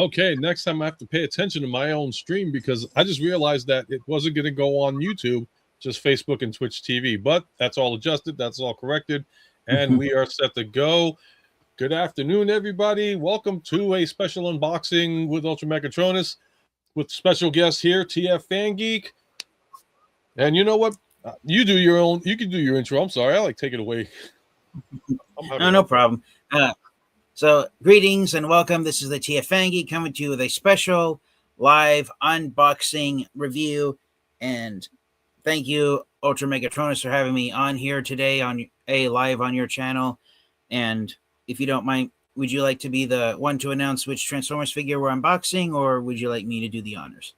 Okay, next time I have to pay attention to my own stream because I just realized that it wasn't going to go on YouTube, just Facebook and Twitch TV. But that's all adjusted, that's all corrected, and we are set to go. Good afternoon, everybody. Welcome to a special unboxing with UltraMeagtronus with special guest here, TFfangeek. And you know what? You do your own. You can do your intro. I'm sorry. I like take it away. No problem. So greetings and welcome. This is the TFfangeek coming to you with a special live unboxing review. And thank you, UltraMeagtronus, for having me on here today on live on your channel. And if you don't mind, would you like to be the one to announce which Transformers figure we're unboxing, or would you like me to do the honors?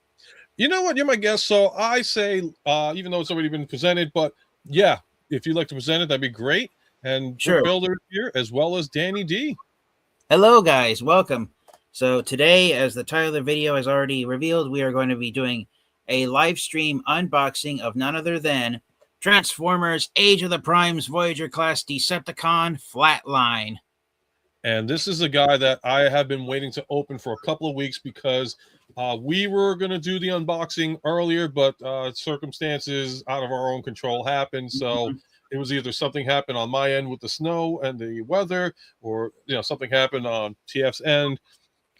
You know what? You're my guest, so I say, even though it's already been presented, but yeah, if you'd like to present it, that'd be great. And Sure. Builder here, as well as Danny D. Hello, guys. Welcome. So today, as the title of the video has already revealed, we are going to be doing a live stream unboxing of none other than Transformers Age of the Primes Voyager class Decepticon Flatline. And this is a guy that I have been waiting to open for a couple of weeks because we were going to do the unboxing earlier, but circumstances out of our own control happened. So it was either something happened on my end with the snow and the weather, or something happened on TF's end,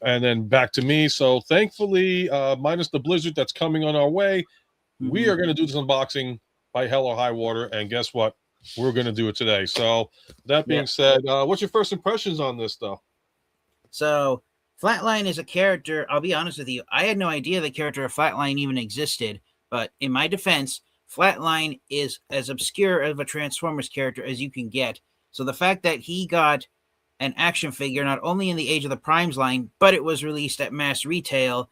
and then back to me. So thankfully, minus the blizzard that's coming on our way, we are going to do this unboxing by hell or high water. And guess what? We're going to do it today. So that being said, what's your first impressions on this, though? So Flatline is a character. I'll be honest with you. I had no idea the character of Flatline even existed. But in my defense, Flatline is as obscure of a Transformers character as you can get. So the fact that he got an action figure not only in the Age of the Primes line, but it was released at mass retail,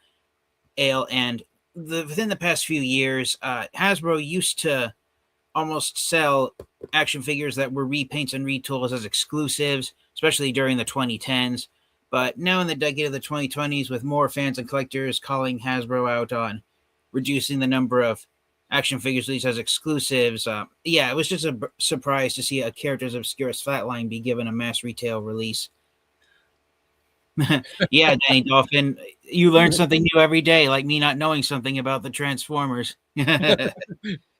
and within the past few years, Hasbro used to almost sell action figures that were repaints and retools as exclusives, especially during the 2010s. But now in the decade of the 2020s, with more fans and collectors calling Hasbro out on reducing the number of action figures released as exclusives, it was just a surprise to see a character as obscure as Flatline be given a mass retail release. Yeah, Danny Dolphin, you learn something new every day, like me not knowing something about the Transformers.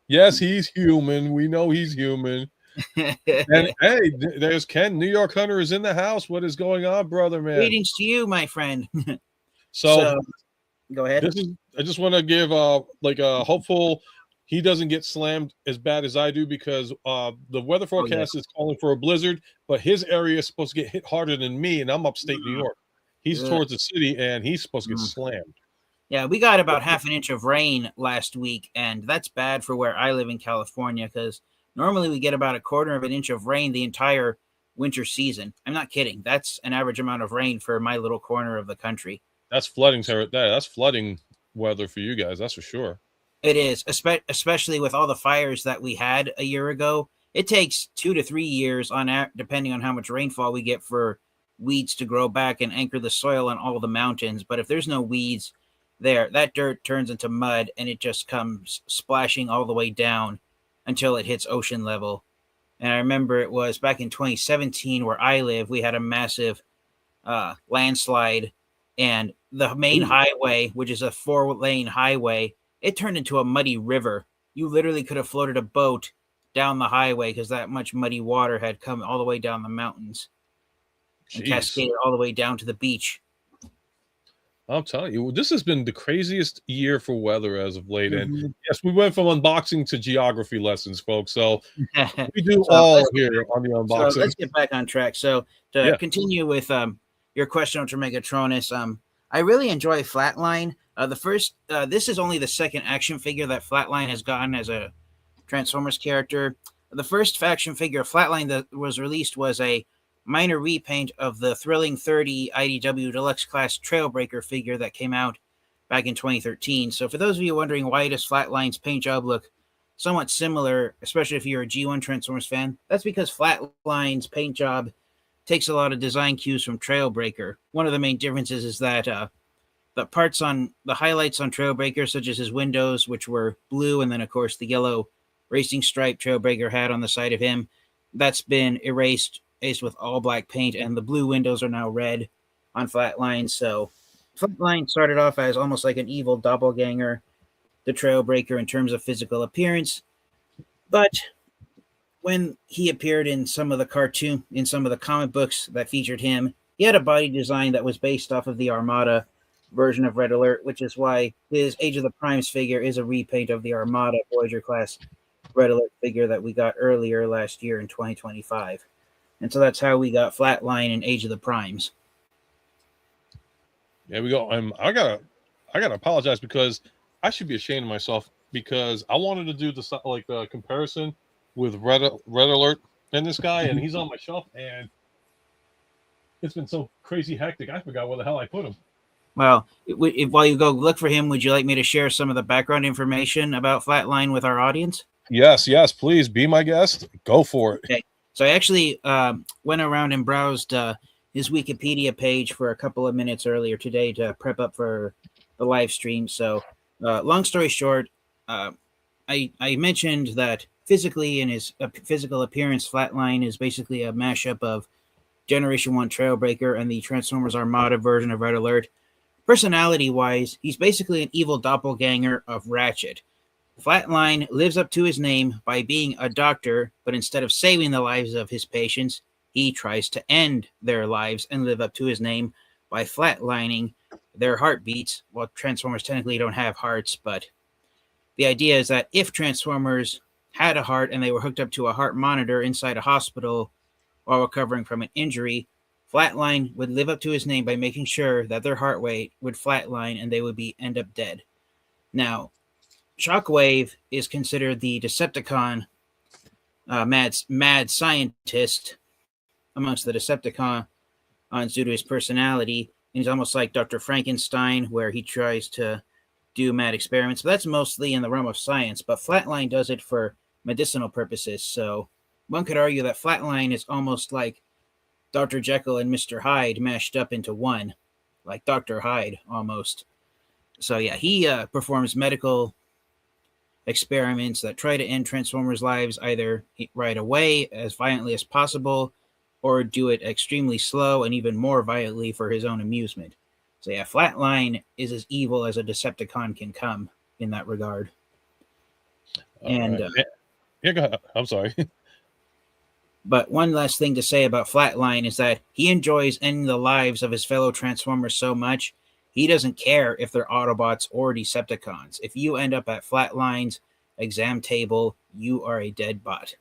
Yes, he's human. We know he's human. And hey, there's Ken. New York Hunter is in the house. What is going on, brother, man? Greetings to you, my friend. So go ahead. I just want to give a hopeful he doesn't get slammed as bad as I do, because the weather forecast is calling for a blizzard, but his area is supposed to get hit harder than me, and I'm upstate New York. He's towards the city, and he's supposed to get slammed. Yeah, we got about half an inch of rain last week, and that's bad for where I live in California, because normally we get about a quarter of an inch of rain the entire winter season. I'm not kidding. That's an average amount of rain for my little corner of the country. That's flooding, sir. That's flooding weather for you guys. That's for sure. It is, especially with all the fires that we had a year ago. It takes 2 to 3 years, depending on how much rainfall we get, for weeds to grow back and anchor the soil on all the mountains. But if there's no weeds there, that dirt turns into mud, and it just comes splashing all the way down until it hits ocean level. And I remember it was back in 2017 where I live, we had a massive landslide, and the main highway, which is a 4-lane highway, it turned into a muddy river. You literally could have floated a boat down the highway because that much muddy water had come all the way down the mountains and cascaded all the way down to the beach. I'm telling you, this has been the craziest year for weather as of late. And yes, we went from unboxing to geography lessons, folks. So we do all here on the unboxing. So let's get back on track. So to continue with your question, UltraMeagtronus, I really enjoy Flatline. This is only the second action figure that Flatline has gotten as a Transformers character. The first action figure of Flatline that was released was a minor repaint of the Thrilling 30 IDW Deluxe Class Trailbreaker figure that came out back in 2013. So for those of you wondering why does Flatline's paint job look somewhat similar, especially if you're a G1 Transformers fan, that's because Flatline's paint job takes a lot of design cues from Trailbreaker. One of the main differences is that the highlights on Trailbreaker, such as his windows, which were blue, and then of course the yellow racing stripe Trailbreaker had on the side of him, that's been erased with all black paint, and the blue windows are now red on Flatline. So Flatline started off as almost like an evil doppelganger, the Trailbreaker in terms of physical appearance, but when he appeared in some of the comic books that featured him, he had a body design that was based off of the Armada version of Red Alert, which is why his Age of the Primes figure is a repaint of the Armada Voyager class Red Alert figure that we got earlier last year in 2025. And so that's how we got Flatline and Age of the Primes. There we go. I gotta apologize because I should be ashamed of myself because I wanted to do the comparison with Red Alert and this guy, and he's on my shelf, and it's been so crazy hectic. I forgot where the hell I put him. Well, while you go look for him, would you like me to share some of the background information about Flatline with our audience? Yes, please be my guest. Go for it. Okay. So I actually went around and browsed his Wikipedia page for a couple of minutes earlier today to prep up for the live stream. So long story short, I mentioned that physically in his physical appearance, Flatline is basically a mashup of Generation 1 Trailbreaker and the Transformers Armada version of Red Alert. Personality-wise, he's basically an evil doppelganger of Ratchet. Flatline lives up to his name by being a doctor, but instead of saving the lives of his patients, he tries to end their lives and live up to his name by flatlining their heartbeats. Well, Transformers technically don't have hearts, but the idea is that if Transformers had a heart and they were hooked up to a heart monitor inside a hospital while recovering from an injury, Flatline would live up to his name by making sure that their heart rate would flatline and they would end up dead. Now, Shockwave is considered the Decepticon mad scientist amongst the Decepticons due to his personality. And he's almost like Dr. Frankenstein, where he tries to do mad experiments. But that's mostly in the realm of science. But Flatline does it for medicinal purposes. So one could argue that Flatline is almost like Dr. Jekyll and Mr. Hyde mashed up into one, like Dr. Hyde almost. So yeah, he performs medical experiments that try to end Transformers' lives either right away, as violently as possible, or do it extremely slow and even more violently for his own amusement. So yeah, Flatline is as evil as a Decepticon can come in that regard. And yeah, go ahead. I'm sorry. But one last thing to say about Flatline is that he enjoys ending the lives of his fellow Transformers so much, he doesn't care if they're Autobots or Decepticons. If you end up at Flatline's exam table, you are a dead bot.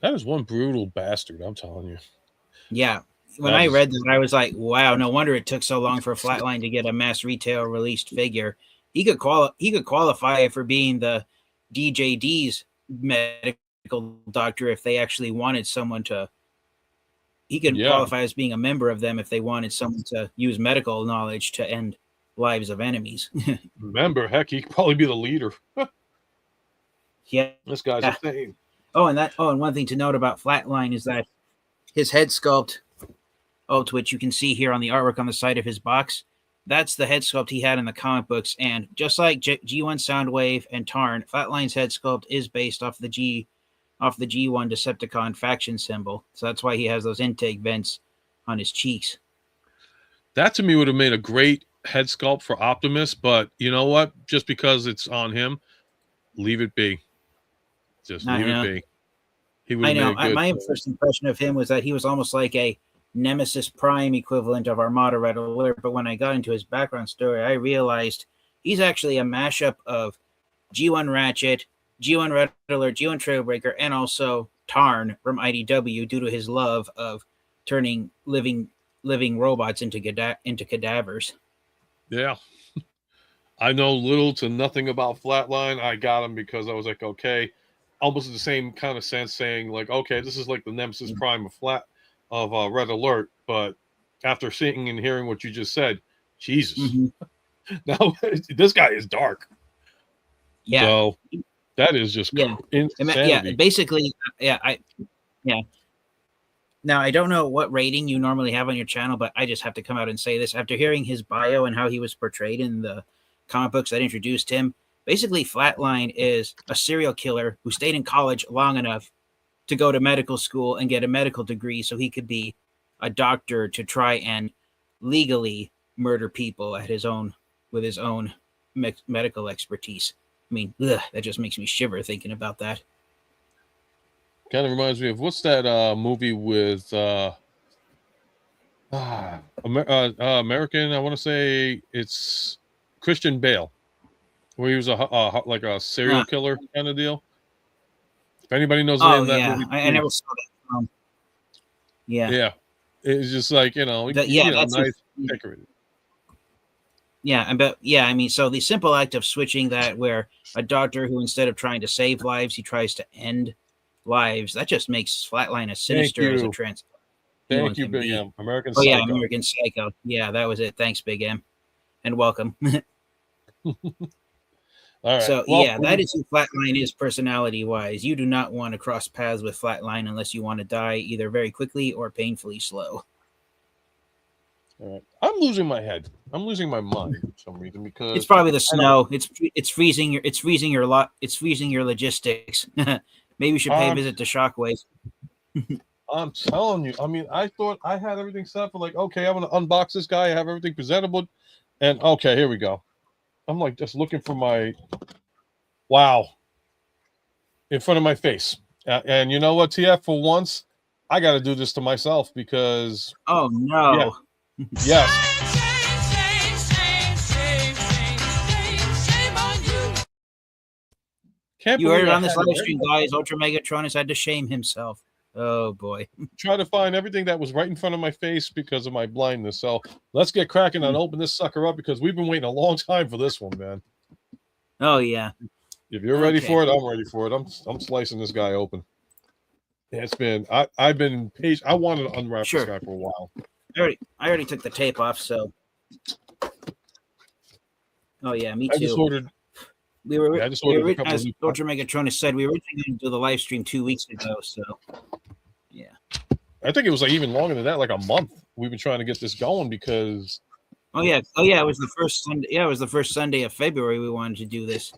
That is one brutal bastard, I'm telling you. Yeah. When I read that, I was like, wow, no wonder it took so long for Flatline to get a mass retail released figure. He could qualify for being the DJD's medical doctor if they actually wanted someone to. He could qualify as being a member of them if they wanted someone to use medical knowledge to end lives of enemies. Member, heck, he could probably be the leader. Yeah, this guy's a thing. And one thing to note about Flatline is that his head sculpt, to which you can see here on the artwork on the side of his box, that's the head sculpt he had in the comic books. And just like G1 Soundwave and Tarn, Flatline's head sculpt is based off the G1 Decepticon faction symbol. So that's why he has those intake vents on his cheeks. That to me would have made a great head sculpt for Optimus, but you know what? Just because it's on him, leave it be. Just leave it be. He would have made it good. My first impression of him was that he was almost like a Nemesis Prime equivalent of Armada Red Alert, but when I got into his background story, I realized he's actually a mashup of G1 Ratchet, G1 Red Alert, G1 Trailbreaker, and also Tarn from IDW due to his love of turning living robots into cadavers. Yeah. I know little to nothing about Flatline. I got him because I was like, okay, almost in the same kind of sense, saying like, okay, this is like the Nemesis Prime of Red Alert. But after seeing and hearing what you just said, Jesus, now this guy is dark. Yeah. So that is just insanity. Basically, Now, I don't know what rating you normally have on your channel, but I just have to come out and say this. After hearing his bio and how he was portrayed in the comic books that introduced him, basically Flatline is a serial killer who stayed in college long enough to go to medical school and get a medical degree so he could be a doctor to try and legally murder people at his own with his own medical expertise. I mean, that just makes me shiver thinking about that. Kind of reminds me of what's that movie with American? I want to say it's Christian Bale, where he was like a serial killer kind of deal. If anybody knows the name of that movie, I never saw that. Yeah, it's just like nice, decorated. Yeah, I mean, so the simple act of switching that, where a doctor who instead of trying to save lives, he tries to end lives, that just makes Flatline as sinister as a trans. Thank you, Big M. American Psycho. Psycho. Yeah, American Psycho. Yeah, that was it. Thanks, Big M, and welcome. All right. So that is who Flatline is personality-wise. You do not want to cross paths with Flatline unless you want to die either very quickly or painfully slow. All right. I'm losing my head. I'm losing my mind for some reason because it's probably the snow. It's freezing your logistics. Maybe you should pay a visit to Shockwaves. I'm telling you. I mean, I thought I had everything set up for like, okay, I'm gonna unbox this guy. I have everything presentable, and okay, here we go. I'm like just looking for my in front of my face. And you know what, TF, for once, I got to do this to myself because. Oh, no. Yeah, yes. You heard it on this live stream, guys. UltraMeagtronus had to shame himself. Oh, boy. Try to find everything that was right in front of my face because of my blindness. So let's get cracking and open this sucker up because we've been waiting a long time for this one, man. Oh, yeah. If you're ready for it, I'm ready for it. I'm slicing this guy open. It's been I've been patient. I wanted to unwrap this guy for a while. I already took the tape off, so. Oh yeah, me too. I just ordered. As UltraMeagtronus said, we were originally going to do the live stream 2 weeks ago. So, yeah. I think it was like even longer than that, like a month. We've been trying to get this going because. Oh yeah, it was the first Sunday. Yeah, it was the first Sunday of February we wanted to do this.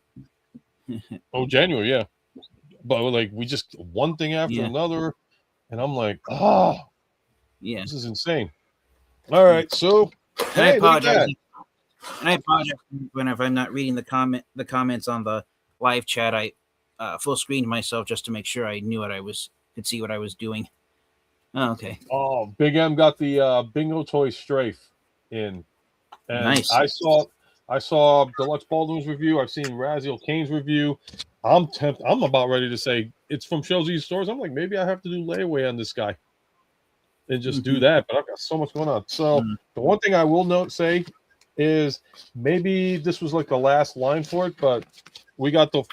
January, yeah. But like we just one thing after another, and I'm like, yeah, this is insane. All right, so I apologize. I apologize if I'm not reading the comments on the live chat. I full screened myself just to make sure I knew could see what I was doing. Oh, okay. Oh, Big M got the Bingo Toy Strafe in, and nice. I saw Deluxe Baldwin's review. I've seen Raziel Kane's review. I'm about ready to say it's from Showzi's Stores. I'm like, maybe I have to do layaway on this guy and just do that. But I've got so much going on. So the one thing I will say is maybe this was like the last line for it, but we got the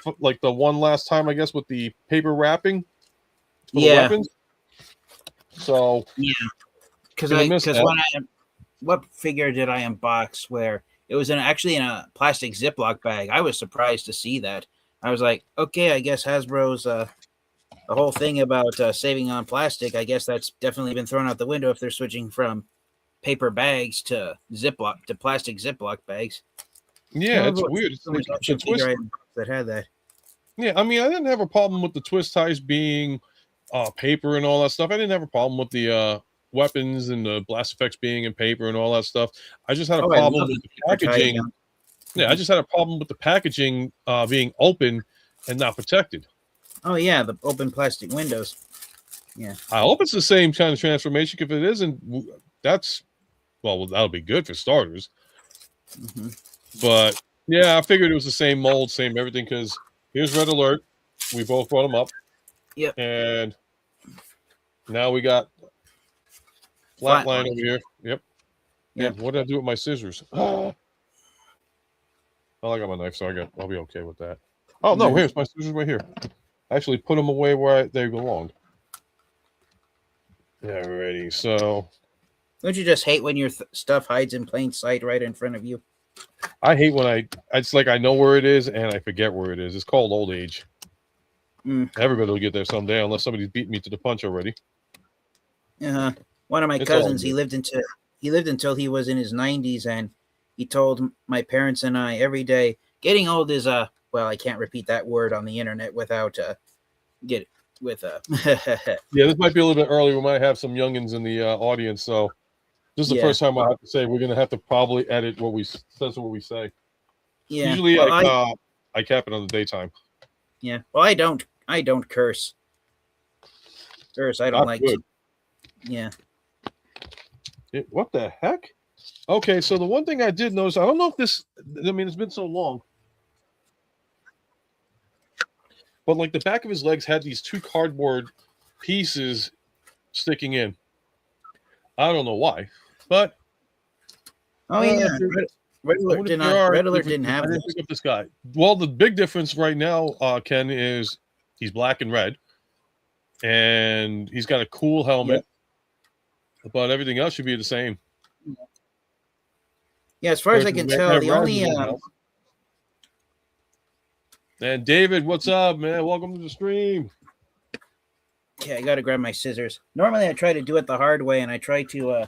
one last time, I guess, with the paper wrapping for the weapons. So because what figure did I unbox where it was actually in a plastic Ziploc bag? I was surprised to see that. I was like, okay, I guess Hasbro's the whole thing about saving on plastic. I guess that's definitely been thrown out the window if they're switching from paper bags to plastic Ziploc bags. Yeah, it's weird. It's like a twist that had that. Yeah, I mean, I didn't have a problem with the twist ties being paper and all that stuff. I didn't have a problem with the weapons and the blast effects being in paper and all that stuff. I just had a problem with the packaging. Yeah, I just had a problem with the packaging being open and not protected. Oh yeah, the open plastic windows. Yeah, I hope it's the same kind of transformation. If it isn't, that'll be good for starters. But yeah, I figured it was the same mold, same everything. Because here's Red Alert. We both brought them up. Yep. And now we got Flatline over here. Yep. Yeah. What did I do with my scissors? I got my knife, so I'll be okay with that. Oh no, here's my scissors right here. I actually put them away where they belong. Alrighty, so. Don't you just hate when your stuff hides in plain sight right in front of you? I hate when it's like I know where it is and I forget where it is. It's called old age. Everybody will get there someday unless somebody's beat me to the punch already. One of my cousins, he lived until he was in his 90s, and he told my parents and I every day, getting old is I can't repeat that word on the internet without yeah, this might be a little bit early. We might have some youngins in the audience, so This is the first time I have to say we're gonna have to probably edit what we say. Yeah. Usually well, I cap it on the daytime. Yeah. Well, I don't curse. I don't like to. Yeah. What the heck? Okay, so the one thing I did notice, I don't know if this, I mean, it's been so long, but like the back of his legs had these 2 cardboard pieces sticking in. I don't know why, but yeah, Red Alert didn't have I didn't pick up this guy. Well, the big difference right now, Ken, is he's black and red, and he's got a cool helmet, but everything else should be the same. Yeah, as far as I can tell, the only and David, what's up, man? Welcome to the stream. Okay, I gotta grab my scissors. Normally I try to do it the hard way, and I try to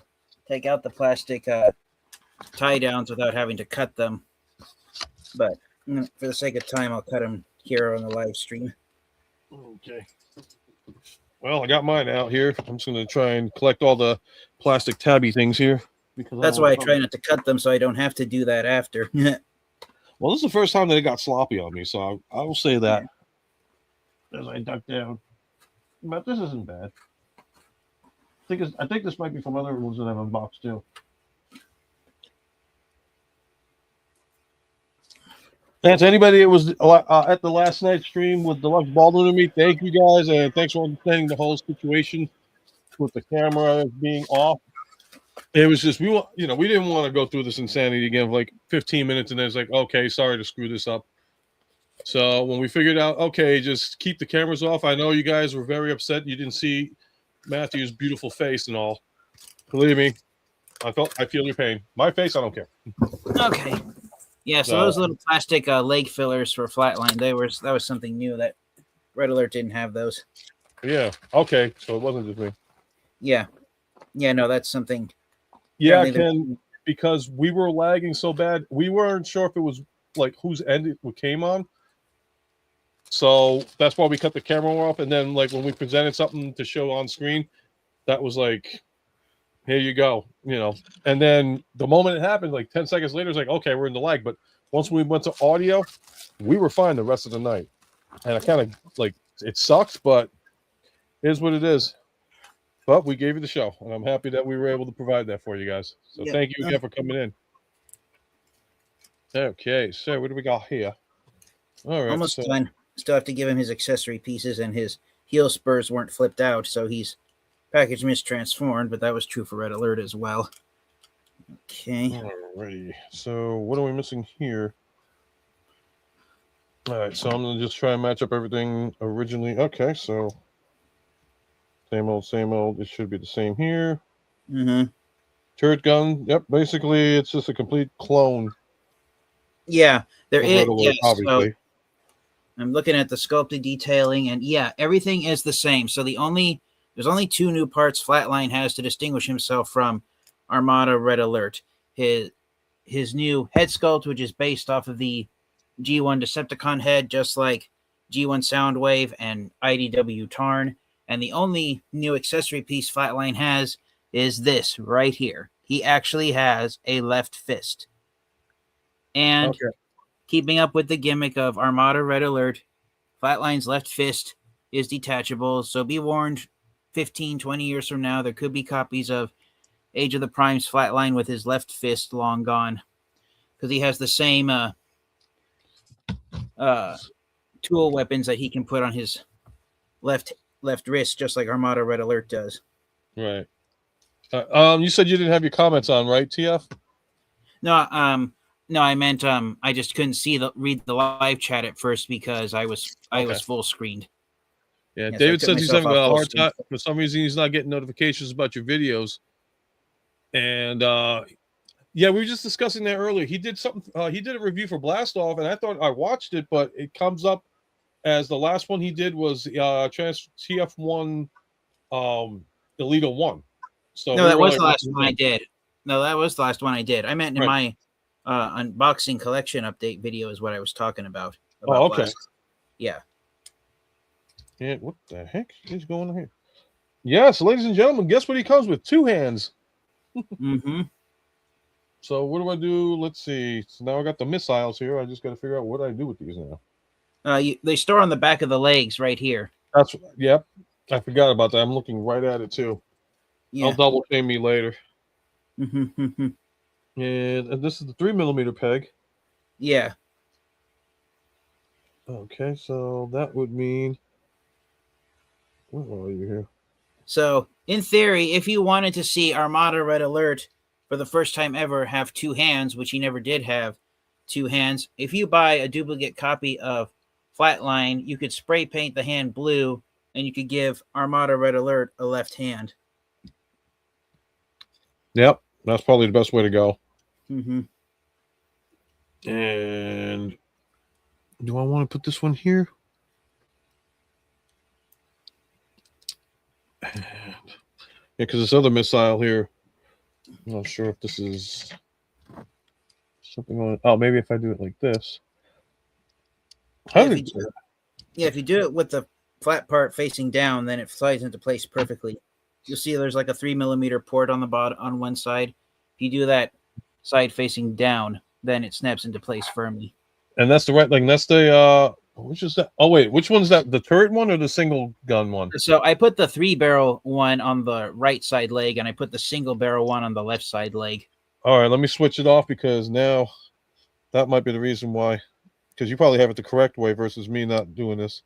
take out the plastic tie downs without having to cut them. But for the sake of time, I'll cut them here on the live stream. Okay. Well, I got mine out here. I'm just gonna try and collect all the plastic tabby things here. Because that's why I try not to cut them, so I don't have to do that after. Well, this is the first time that it got sloppy on me, so I will say that as I duck down. But this isn't bad. I think this might be from other ones that I've unboxed too. And to anybody that was at the last night's stream with Deluxe Baldwin and me, thank you guys, and thanks for understanding the whole situation with the camera being off. It was just we didn't want to go through this insanity again for like 15 minutes, and then it's like, okay, sorry to screw this up. So when we figured out, okay, just keep the cameras off. I know you guys were very upset you didn't see Matthew's beautiful face and all. Believe me, I feel your pain. My face, I don't care. Okay. Yeah, so those little plastic leg fillers for Flatline, that was something new that Red Alert didn't have those. Yeah. Okay. So it wasn't just me. Yeah. Yeah, no, that's something. Yeah, Ken, because we were lagging so bad, we weren't sure if it was like whose end it came on. So that's why we cut the camera off. And then like when we presented something to show on screen, that was like, here you go, And then the moment it happened, like 10 seconds later, it's like, okay, we're in the lag. But once we went to audio, we were fine the rest of the night. And I kind of like, it sucks, but it is what it is. But we gave you the show, and I'm happy that we were able to provide that for you guys. So thank you again for coming in. Okay, so what do we got here? All right. Almost done. Still have to give him his accessory pieces, and his heel spurs weren't flipped out, so he's package mistransformed, but that was true for Red Alert as well. Okay. Alrighty. So what are we missing here? All right, so I'm going to just try and match up everything originally. Okay, so same old. It should be the same here. Mm-hmm. Turret gun. Yep, basically it's just a complete clone. Yeah, there is. Yes, obviously. So I'm looking at the sculpted detailing, and yeah, everything is the same. So there's only 2 new parts Flatline has to distinguish himself from Armada Red Alert. His new head sculpt, which is based off of the G1 Decepticon head, just like G1 Soundwave and IDW Tarn. And the only new accessory piece Flatline has is this right here. He actually has a left fist. And keeping up with the gimmick of Armada Red Alert, Flatline's left fist is detachable. So be warned, 15, 20 years from now, there could be copies of Age of the Primes Flatline with his left fist long gone. Because he has the same tool weapons that he can put on his left wrist, just like Armada Red Alert does. Right. You said you didn't have your comments on, right, TF? No, I meant I just couldn't read the live chat at first because I was full screened. Yeah, David says he's having a hard time. For some reason, he's not getting notifications about your videos. And we were just discussing that earlier. He did something. He did a review for Blast Off, and I thought I watched it, but it comes up as the last one he did was TF1 Elite 1. So no, that was the last one I did. No, that was the last one I did. I meant in my unboxing collection update video is what I was talking about. Okay. Blast. Yeah. Yeah. What the heck is going on here? Yes, ladies and gentlemen, guess what he comes with? 2 hands. Mm-hmm. So what do I do? Let's see. So now I got the missiles here. I just got to figure out what I do with these now. They store on the back of the legs right here. That's yep. I forgot about that. I'm looking right at it too. Yeah. I'll double shame me later. Mm-hmm. And this is the 3mm peg. Yeah. Okay, so that would mean. Where are you here? So, in theory, if you wanted to see Armada Red Alert for the first time ever have two hands, which he never did have two hands, if you buy a duplicate copy of Flatline, you could spray paint the hand blue and you could give Armada Red Alert a left hand. Yep, that's probably the best way to go. Mm-hmm. And do I want to put this one here? Yeah, because this other missile here, I'm not sure if this is something on. Oh, maybe if I do it like this. If you do it with the flat part facing down, then it slides into place perfectly. You'll see there's like a 3mm port on the bottom on one side. If you do that side facing down, then it snaps into place firmly. And that's the right, like that's the which is that? Oh wait, which one's that? The turret one or the single gun one? So I put the 3-barrel one on the right side leg, and I put the single barrel one on the left side leg. All right, let me switch it off because now that might be the reason why. Because you probably have it the correct way versus me not doing this.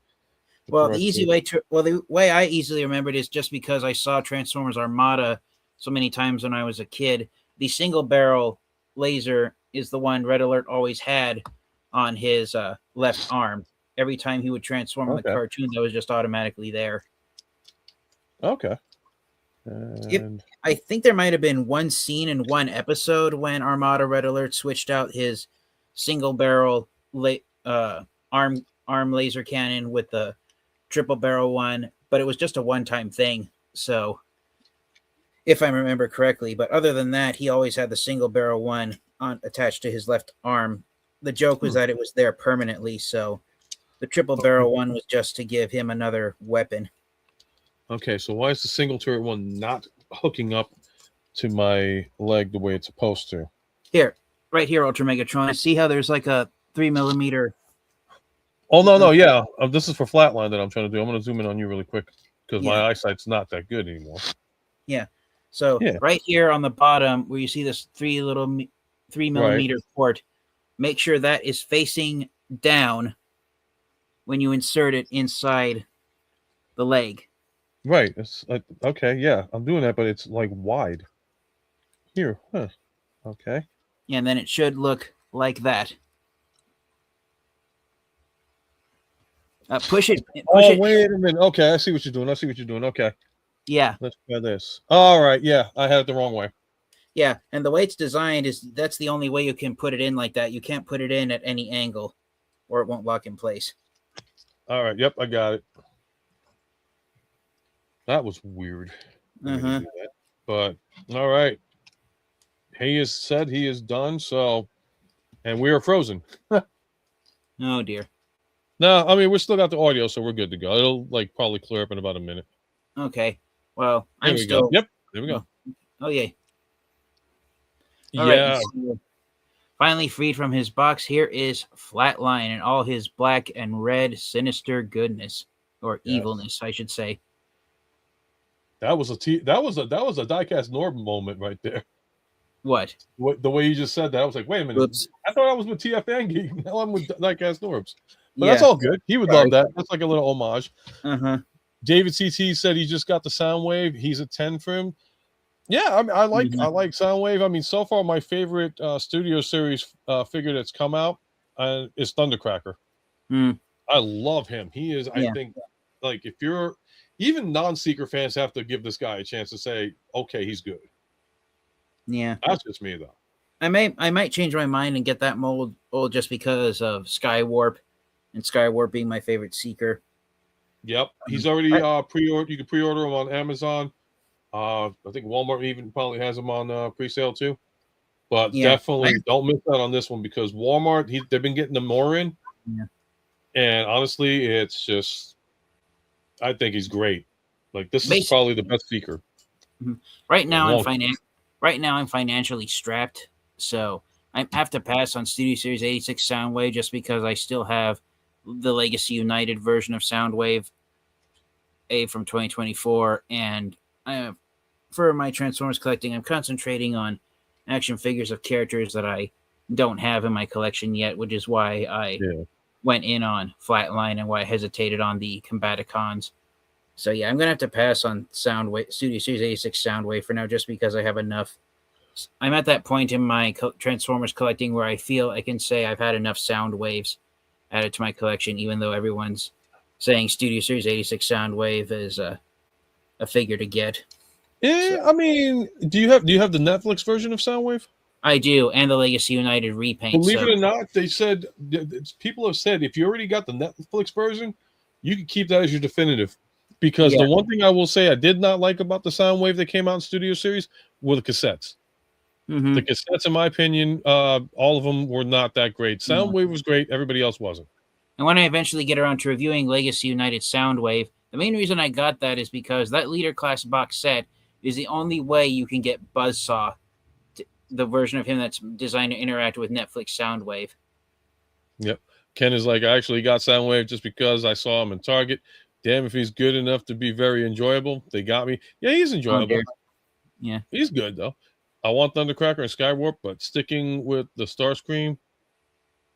Well, the way I easily remembered is just because I saw Transformers Armada so many times when I was a kid. The single barrel laser is the one Red Alert always had on his left arm. Every time he would transform in the cartoon, that was just automatically there. Okay. I think there might have been one scene in one episode when Armada Red Alert switched out his single barrel arm laser cannon with the triple barrel one, but it was just a one-time thing. So, if I remember correctly, but other than that, he always had the single barrel one attached to his left arm. The joke was that it was there permanently, so the triple barrel one was just to give him another weapon. Okay, so why is the single turret one not hooking up to my leg the way it's supposed to? Here, right here, UltraMeagtronus. See how there's like a 3mm. Oh no, yeah. This is for Flatline that I'm trying to do. I'm going to zoom in on you really quick because my eyesight's not that good anymore. Yeah. So right here on the bottom where you see this 3mm port, make sure that is facing down when you insert it inside the leg. Right. It's like, okay, yeah, I'm doing that, but it's like wide. Here, huh? Okay. Yeah, and then it should look like that. Push it. Wait a minute. Okay, I see what you're doing. Okay. Yeah. Let's try this. All right. Yeah, I had it the wrong way. Yeah, and the way it's designed is that's the only way you can put it in like that. You can't put it in at any angle or it won't lock in place. All right. Yep, I got it. That was weird. But all right. He has said he is done, so and we are frozen. Oh dear. No, I mean we still got the audio, so we're good to go. It'll like probably clear up in about a minute. Okay. Well, I'm still. Go. Yep. There we go. Oh yay. All right. So finally freed from his box, here is Flatline and all his black and red sinister goodness or evilness, I should say. That was a diecast Norb moment right there. What? The way you just said that, I was like, wait a minute. Oops. I thought I was with TFfangeek. Now I'm with diecast Norbs. But that's all good. He would love that. That's like a little homage. David CT said he just got the Soundwave. He's a 10 for him. Yeah, I mean, I like Soundwave. I mean, so far my favorite Studio Series figure that's come out is Thundercracker. I love him. He is. I think, like, if you're even non-Seeker fans have to give this guy a chance to say, okay, he's good. Yeah, that's just me though. I might change my mind and get that mold just because of Skywarp, and Skywarp being my favorite Seeker. Yep, he's already pre-order. You can pre-order him on Amazon. I think Walmart even probably has them on pre-sale too. But definitely don't miss out on this one because Walmart they've been getting them more in. Yeah. And honestly, it's just I think he's great. Like this is probably the best Seeker. Right now right now I'm financially strapped, so I have to pass on Studio Series 86 Soundwave just because I still have the Legacy United version of Soundwave A from 2024, and for my Transformers collecting, I'm concentrating on action figures of characters that I don't have in my collection yet, which is why I went in on Flatline and why I hesitated on the Combaticons. So yeah, I'm gonna have to pass on Soundwave, Studio Series 86 Soundwave for now, just because I have enough. I'm at that point in my Transformers collecting where I feel I can say I've had enough Soundwaves added to my collection, even though everyone's saying Studio Series 86 Soundwave is a figure to get. Yeah, I mean, do you have the Netflix version of Soundwave? I do, and the Legacy United repaint. Believe it or not, they said people have said if you already got the Netflix version, you can keep that as your definitive. Because the one thing I will say I did not like about the Soundwave that came out in Studio Series were the cassettes. The cassettes, in my opinion, all of them were not that great. Soundwave was great. Everybody else wasn't. And when I eventually get around to reviewing Legacy United Soundwave, the main reason I got that is because that Leader Class box set is the only way you can get Buzzsaw, the version of him that's designed to interact with Netflix Soundwave. Yep. Ken is like, I actually got Soundwave just because I saw him in Target. Damn, if he's good enough to be very enjoyable. They got me. Yeah, he's enjoyable. Yeah. He's good, though. I want Thundercracker and Skywarp, but sticking with the Starscream,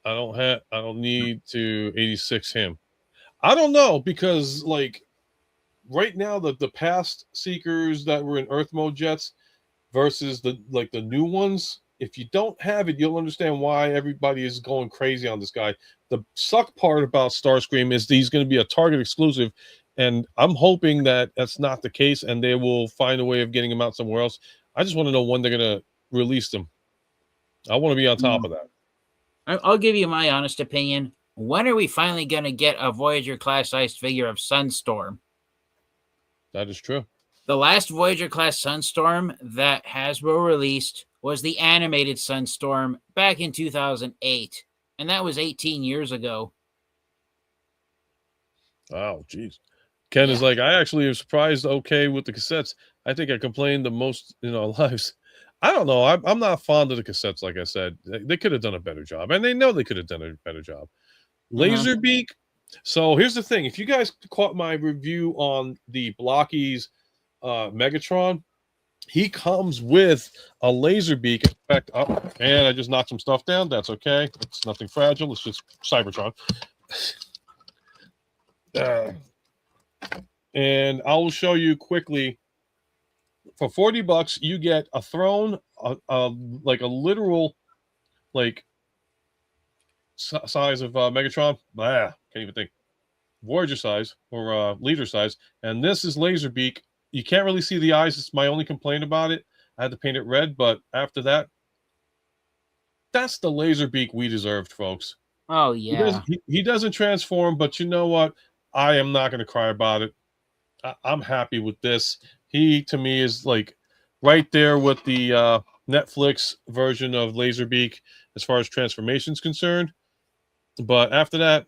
I don't need to 86 him. I don't know, because like right now the past Seekers that were in Earth mode jets versus the new ones, if you don't have it, you'll understand why everybody is going crazy on this guy. The suck part about Starscream is he's going to be a Target exclusive, and I'm hoping that that's not the case and they will find a way of getting him out somewhere else. I just want to know when they're going to release them. I want to be on top of that. I'll give you my honest opinion. When are we finally going to get a Voyager class-sized figure of Sunstorm? That is true. The last Voyager class Sunstorm that Hasbro released was the animated Sunstorm back in 2008, and that was 18 years ago. Oh, jeez. Ken is like, I actually am surprised okay with the cassettes. I think I complained the most in our lives. I don't know. I'm not fond of the cassettes, like I said. They could have done a better job, and they know they could have done a better job. Laserbeak. So here's the thing. If you guys caught my review on the Blockies Megatron, he comes with a Laserbeak. In fact, and I just knocked some stuff down. That's okay. It's nothing fragile. It's just Cybertron. And I will show you quickly. For $40, you get a throne, like a literal, like size of Megatron. Can't even think. Voyager size or Leader size, and this is Laserbeak. You can't really see the eyes. It's my only complaint about it. I had to paint it red, but after that, that's the Laserbeak we deserved, folks. Oh yeah. He doesn't transform, but you know what? I am not going to cry about it. I'm happy with this. He, to me, is like right there with the Netflix version of Laserbeak as far as transformation's concerned. But after that,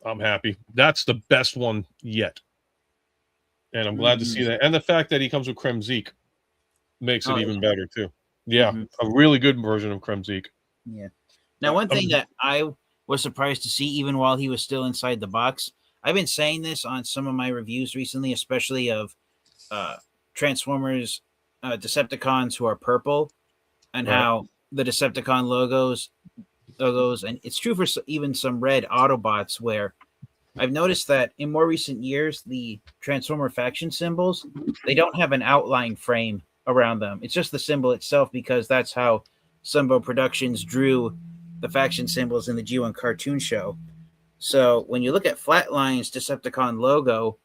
I'm happy. That's the best one yet. And I'm glad to see that. And the fact that he comes with Kremzeek makes it even better, too. Yeah, a really good version of Kremzeek. Yeah. Now, one thing that I was surprised to see, even while he was still inside the box, I've been saying this on some of my reviews recently, especially of Transformers Decepticons who are purple, and how the Decepticon logos, and it's true for even some red Autobots, where I've noticed that in more recent years, the Transformer faction symbols, they don't have an outline frame around them. It's just the symbol itself, because that's how Sunbow Productions drew the faction symbols in the G1 cartoon show. So when you look at Flatline's Decepticon logo,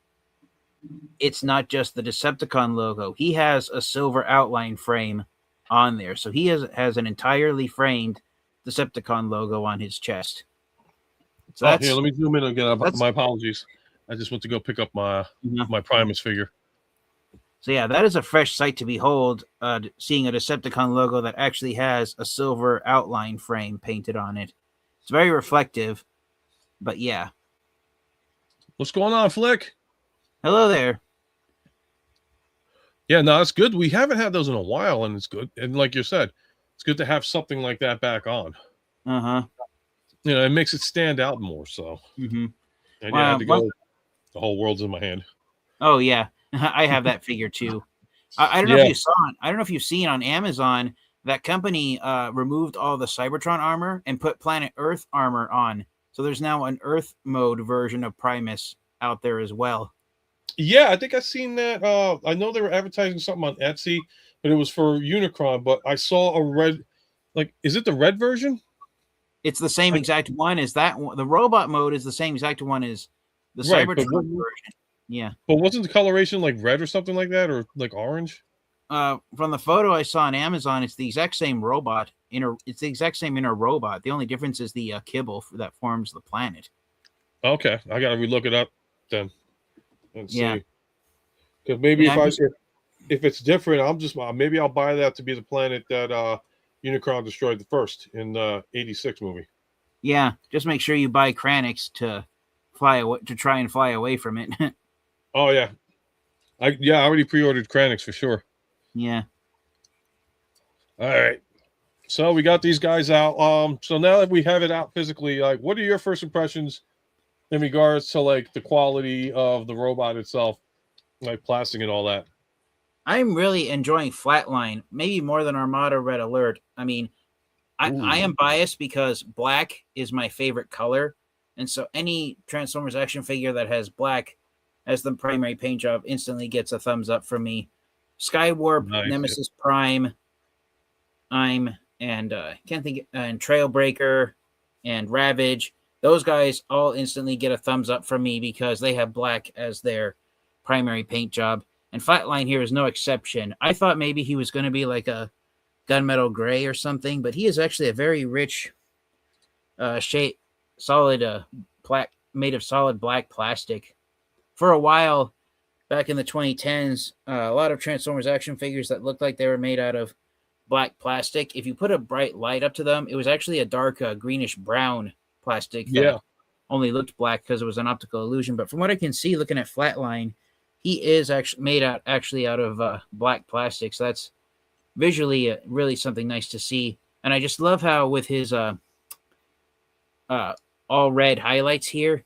it's not just the Decepticon logo. He has a silver outline frame on there. So he has an entirely framed Decepticon logo on his chest. So here, let me zoom in again. My apologies. I just went to go pick up my Primus figure. So yeah, that is a fresh sight to behold, seeing a Decepticon logo that actually has a silver outline frame painted on it. It's very reflective. But yeah. What's going on, Flick? Hello there. Yeah, no, it's good. We haven't had those in a while, and it's good. And like you said, it's good to have something like that back on. Uh-huh. It makes it stand out more. So, Mm-hmm. and yeah, I had to go. The whole world's in my hand. Oh yeah, I have that figure too. I don't know if you saw it. I don't know if you've seen on Amazon that company removed all the Cybertron armor and put Planet Earth armor on. So there's now an Earth mode version of Primus out there as well. Yeah, I think I've seen that. I know they were advertising something on Etsy, but it was for Unicron. But I saw a red, like, is it the red version? It's the same exact one as that one. The robot mode is the same exact one as the Right, Cybertron version. Yeah. But wasn't the coloration like red or something like that, or like orange? From the photo I saw on Amazon, it's the exact same robot. It's the exact same inner robot. The only difference is the kibble that forms the planet. Okay, I gotta relook it up then and see. Yeah. Because maybe if it's different, maybe I'll buy that to be the planet that Unicron destroyed the first in the '86 movie. Yeah, just make sure you buy Kranix to try and fly away from it. Oh yeah, I already pre-ordered Kranix for sure. Yeah. All right. So we got these guys out. So now that we have it out physically, like, what are your first impressions in regards to like the quality of the robot itself, like plastic and all that? I'm really enjoying Flatline, maybe more than Armada Red Alert. I mean, I am biased because black is my favorite color. And so any Transformers action figure that has black as the primary paint job instantly gets a thumbs up from me. Skywarp, nice. Nemesis Prime, and Trailbreaker and Ravage. Those guys all instantly get a thumbs up from me because they have black as their primary paint job. And Flatline here is no exception. I thought maybe he was going to be like a gunmetal gray or something, but he is actually a very rich shade, solid black, made of solid black plastic. For a while, back in the 2010s, a lot of Transformers action figures that looked like they were made out of black plastic. If you put a bright light up to them, it was actually a dark greenish brown plastic that only looked black because it was an optical illusion. But from what I can see, looking at Flatline, he is actually made out of black plastic. So that's visually really something nice to see. And I just love how with his all red highlights here,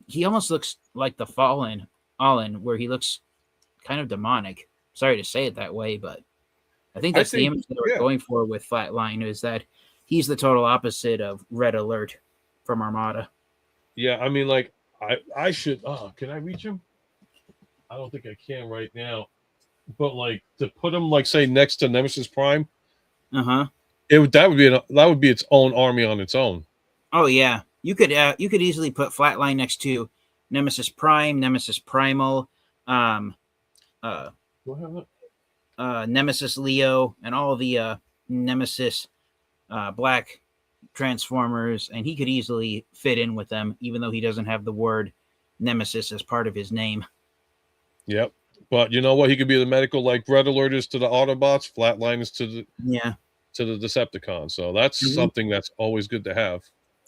he almost looks like the Fallen, where he looks kind of demonic. Sorry to say it that way, but I think that's the image that we're going for with Flatline, is that he's the total opposite of Red Alert from Armada. Yeah, I mean, like, I should. Can I reach him? I don't think I can right now. But like to put him, like, say, next to Nemesis Prime, that would be its own army on its own. Oh yeah, you could easily put Flatline next to Nemesis Prime, Nemesis Primal, Nemesis Leo, and all the Nemesis black Transformers, and he could easily fit in with them, even though he doesn't have the word Nemesis as part of his name. Yep. But you know what? He could be the medical, like Red Alert is to the Autobots, Flatline is to the Decepticons. So that's something that's always good to have.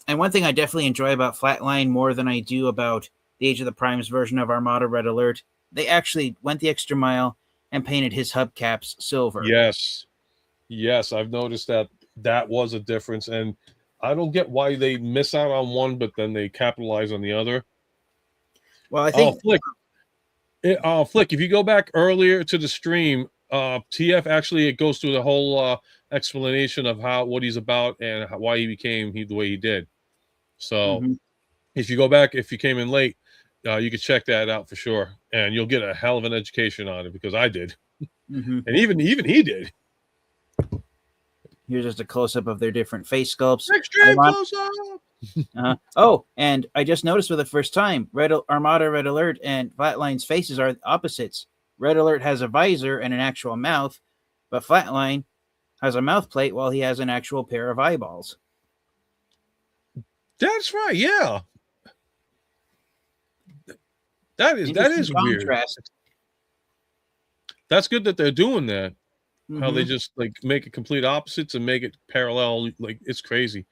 And one thing I definitely enjoy about Flatline more than I do about the Age of the Primes version of Armada Red Alert, they actually went the extra mile and painted his hubcaps silver. Yes, I've noticed that was a difference, and I don't get why they miss out on one, but then they capitalize on the other. Well, I think Flick, if you go back earlier to the stream, TF actually it goes through the whole explanation of what he's about and why he became the way he did. So if you go back, if you came in late, you could check that out for sure, and you'll get a hell of an education on it, because I did, and even he did. Here's just a close-up of their different face sculpts. Extreme close-up! Oh, and I just noticed for the first time, Armada Red Alert and Flatline's faces are opposites. Red Alert has a visor and an actual mouth, but Flatline has a mouth plate while he has an actual pair of eyeballs. That's right, yeah. That is weird. That's good that they're doing that. How they just like make it complete opposites and make it parallel. Like, it's crazy.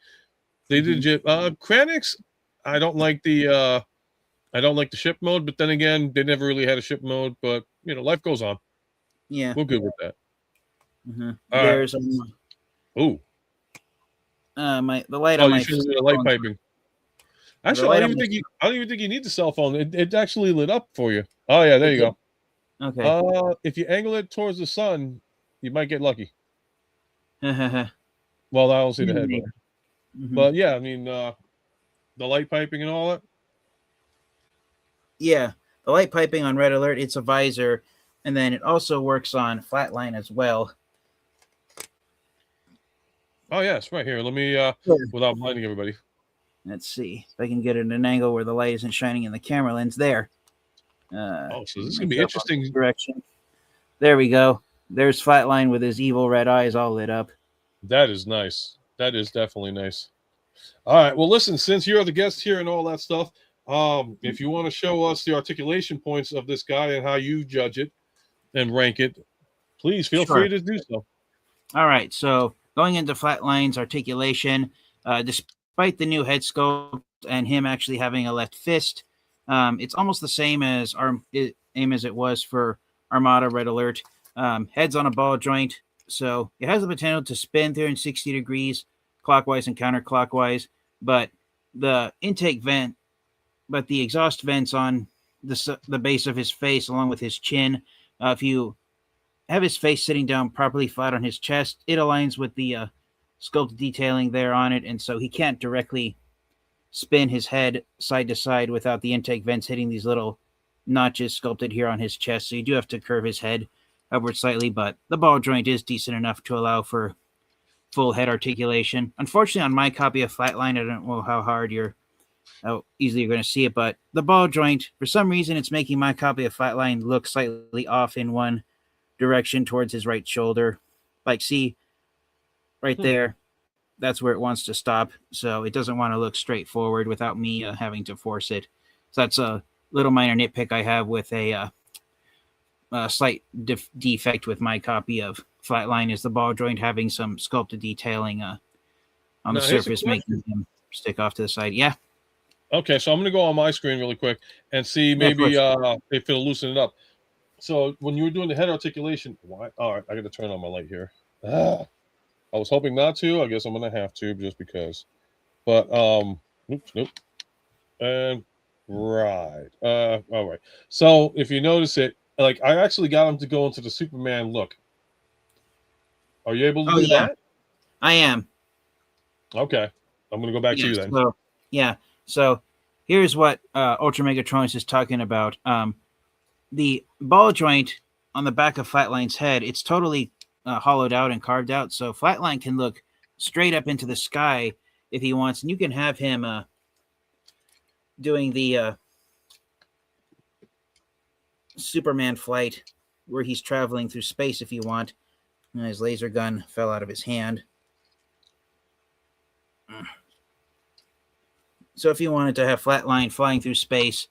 They did Kranix. I don't like the ship mode, but then again, they never really had a ship mode. But life goes on. Yeah. We're good with that. Mm-hmm. All There's right. Ooh. the light Oh, on you're my showing me the light piping. the Actually, light on my I don't even think you need the cell phone. It actually lit up for you. Oh yeah, there it you did? go. Okay. If you angle it towards the sun, you might get lucky. Mm-hmm. Well, I don't see the head, but yeah, I mean, the light piping and all that. Yeah, the light piping on Red Alert, it's a visor, and then it also works on Flatline as well. Oh yes, right here. Let me without blinding everybody. Let's see if I can get it at an angle where the light isn't shining in the camera lens. There. Oh, so this is gonna be interesting. Direction. There we go. There's Flatline with his evil red eyes all lit up. That is nice. That is definitely nice. All right. Well, listen, since you're the guest here and all that stuff, if you want to show us the articulation points of this guy and how you judge it and rank it, please feel free to do so. All right. So going into Flatline's articulation, despite the new head sculpt and him actually having a left fist, it's almost the same as aim as it was for Armada Red Alert. Head's on a ball joint, so it has the potential to spin 360 degrees clockwise and counterclockwise, but the exhaust vents on the base of his face along with his chin. If you have his face sitting down properly flat on his chest, it aligns with the sculpted detailing there on it, and so he can't directly spin his head side to side without the intake vents hitting these little notches sculpted here on his chest. So you do have to curve his head upward slightly, but the ball joint is decent enough to allow for full head articulation. Unfortunately, on my copy of Flatline, I don't know how easily you're going to see it, but the ball joint, for some reason, it's making my copy of Flatline look slightly off in one direction towards his right shoulder. Like, see, right there, that's where it wants to stop. So it doesn't want to look straight forward without me having to force it. So that's a little minor nitpick I have with a slight defect with my copy of Flatline is the ball joint having some sculpted detailing on the surface, making him stick off to the side. Yeah. Okay, so I'm going to go on my screen really quick and see maybe if it'll loosen it up. So when you were doing the head articulation, why? All right, I got to turn on my light here. I was hoping not to. I guess I'm going to have to just because. But nope. And right. All right. So if you notice it, like I actually got him to go into the Superman look. Are you able to do that? I am. Okay. I'm going to go back to you then. So, So here's what UltraMeagtronus is talking about. The ball joint on the back of Flatline's head, it's totally hollowed out and carved out. So Flatline can look straight up into the sky if he wants. And you can have him doing the Superman flight where he's traveling through space if you want. And his laser gun fell out of his hand. So if you wanted to have Flatline flying through space,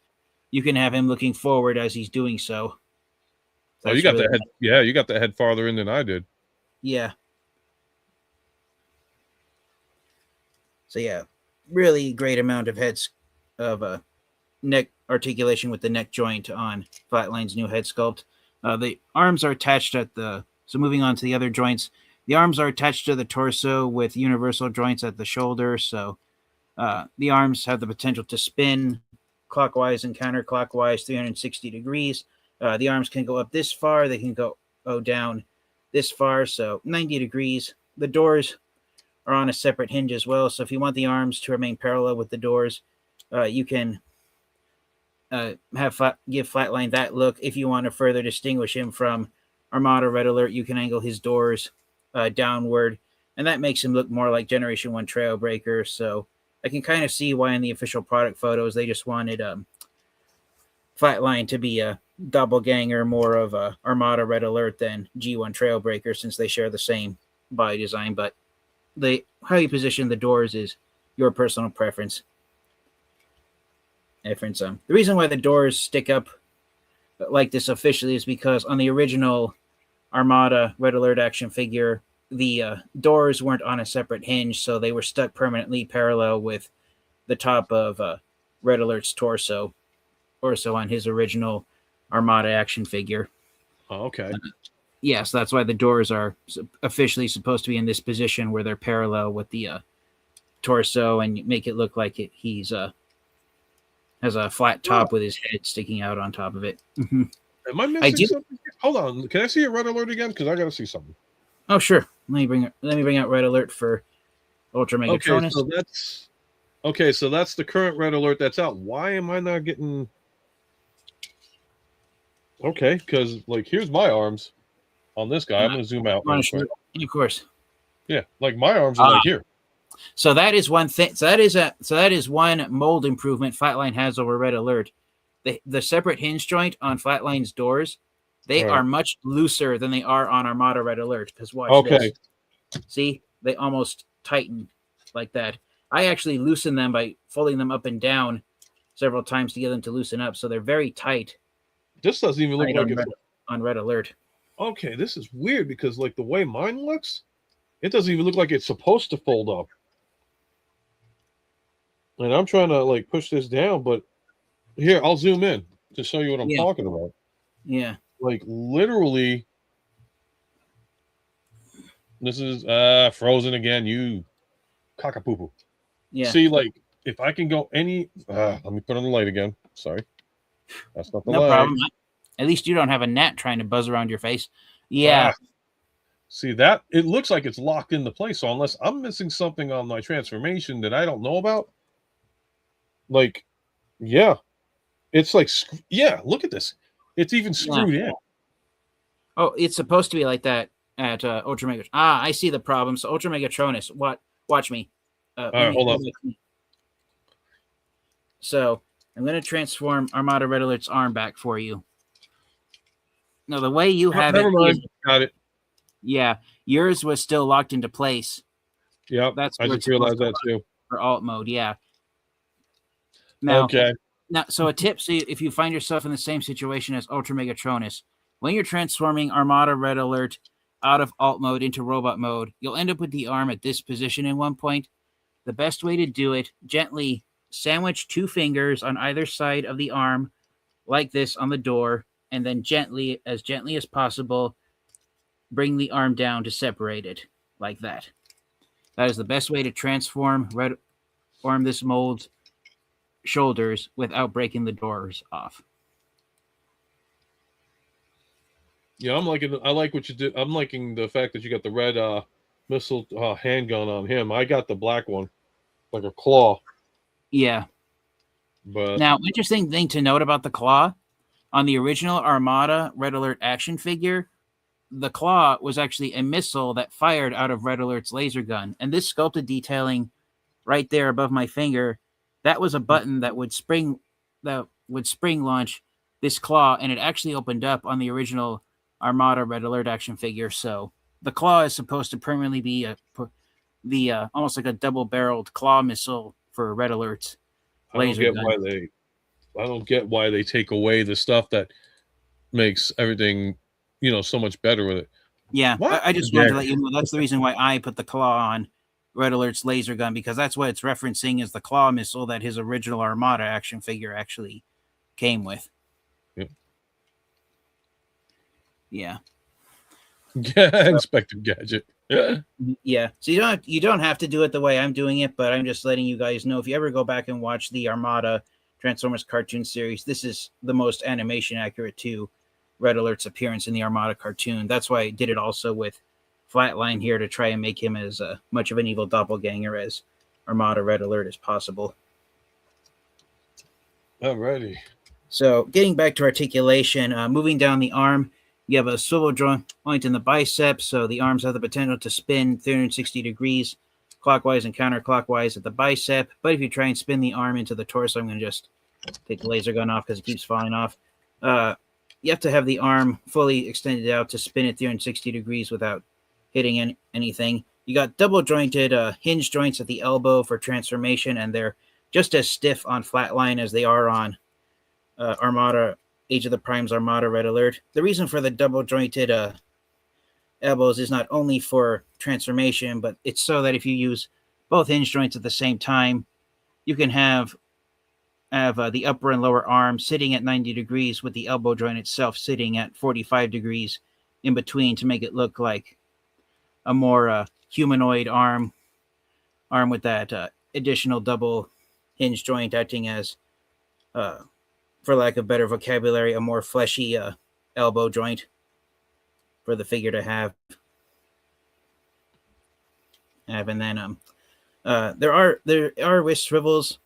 you can have him looking forward as he's doing so. Oh, you got that head. Yeah, you got that head farther in than I did. Yeah. So yeah, really great amount of heads of neck articulation with the neck joint on Flatline's new head sculpt. The arms are attached so moving on to the other joints, the arms are attached to the torso with universal joints at the shoulder. So the arms have the potential to spin clockwise and counterclockwise 360 degrees. The arms can go up this far. They can go down this far, so 90 degrees. The doors are on a separate hinge as well. So if you want the arms to remain parallel with the doors, you can give Flatline that look. If you want to further distinguish him from Armada Red Alert, you can angle his doors downward, and that makes him look more like Generation 1 Trailbreaker. So I can kind of see why in the official product photos they just wanted Flatline to be a doppelganger, more of a Armada Red Alert than G1 Trailbreaker, since they share the same body design. But how you position the doors is your personal preference. The reason why the doors stick up like this officially is because on the original Armada Red Alert action figure, the doors weren't on a separate hinge, so they were stuck permanently parallel with the top of Red Alert's torso, or so on his original Armada action figure. Oh, okay. Yes, that's why the doors are officially supposed to be in this position where they're parallel with the torso, and make it look like he's has a flat top with his head sticking out on top of it. Am I missing something? Hold on. Can I see a red alert again? Because I got to see something. Oh, sure. Let me bring out red alert for UltraMeagtronus. So that's the current red alert that's out. Why am I not getting? Okay, because like here's my arms on this guy. I'm gonna zoom out. Of course. Yeah, like my arms are like here. So that is one thing. So that is one mold improvement Flatline has over red alert. The separate hinge joint on Flatline's doors, they are much looser than they are on Armada red alert. Because watch this. See, they almost tighten like that. I actually loosen them by folding them up and down several times to get them to loosen up. So they're very tight. This doesn't even look like it's on red alert. Okay, this is weird because like the way mine looks, it doesn't even look like it's supposed to fold up. And I'm trying to like push this down, but here, I'll zoom in to show you what I'm talking about. Yeah. Like literally, this is frozen again, you cockapoo. Yeah. See, like if I can go any let me put on the light again. Sorry. That's not the light. No problem. At least you don't have a gnat trying to buzz around your face. Yeah. See that? It looks like it's locked into place. So unless I'm missing something on my transformation that I don't know about, like, yeah. It's like, yeah, look at this. It's even screwed in. Oh, it's supposed to be like that at UltraMegatronus. I see the problem. So UltraMegatronus, watch me. All right, hold on. So I'm going to transform Armada Red Alert's arm back for you. Now, the way you have never mind. Got it. Yeah, yours was still locked into place. Yeah, I just realized that too. For alt mode, yeah. Now, okay. Now, so a tip: so if you find yourself in the same situation as UltraMegatronus, when you're transforming Armada Red Alert out of alt mode into robot mode, you'll end up with the arm at this position in one point. The best way to do it: gently sandwich 2 fingers on either side of the arm, like this on the door, and then gently as possible, bring the arm down to separate it, like that. That is the best way to transform this mold's shoulders without breaking the doors off. Yeah, I like what you did. I'm liking the fact that you got the red missile handgun on him. I got the black one, like a claw. Yeah. But now, interesting thing to note about the claw, on the original Armada Red Alert action figure, the claw was actually a missile that fired out of Red Alert's laser gun. And this sculpted detailing right there above my finger, that was a button that would spring launch this claw, and it actually opened up on the original Armada Red Alert action figure. So the claw is supposed to permanently be almost like a double-barreled claw missile for Red Alert's laser gun. I don't get why they take away the stuff that makes everything, so much better with it. Yeah, I just wanted to let you know that's the reason why I put the claw on Red Alert's laser gun, because that's what it's referencing is the claw missile that his original Armada action figure actually came with. Yep. Yeah. Yeah, Inspector Gadget. Yeah. So you don't have to do it the way I'm doing it, but I'm just letting you guys know, if you ever go back and watch the Armada Transformers cartoon series, this is the most animation accurate to Red Alert's appearance in the Armada cartoon. That's why I did it also with Flatline here, to try and make him as much of an evil doppelganger as Armada Red Alert as possible. Alrighty. So getting back to articulation, moving down the arm, you have a swivel joint in the bicep, so the arms have the potential to spin 360 degrees clockwise and counterclockwise at the bicep. But if you try and spin the arm into the torso, I'm going to just take the laser gun off because it keeps falling off. You have to have the arm fully extended out to spin it 360 degrees without hitting anything. You got double jointed hinge joints at the elbow for transformation, and they're just as stiff on Flatline as they are on Armada Age of the Prime's Armada Red Alert. The reason for the double jointed elbows is not only for transformation, but it's so that if you use both hinge joints at the same time, you can have the upper and lower arm sitting at 90 degrees with the elbow joint itself sitting at 45 degrees in between to make it look like a more humanoid arm with that additional double hinge joint acting as, for lack of better vocabulary, a more fleshy elbow joint for the figure to have. And then there are wrist swivels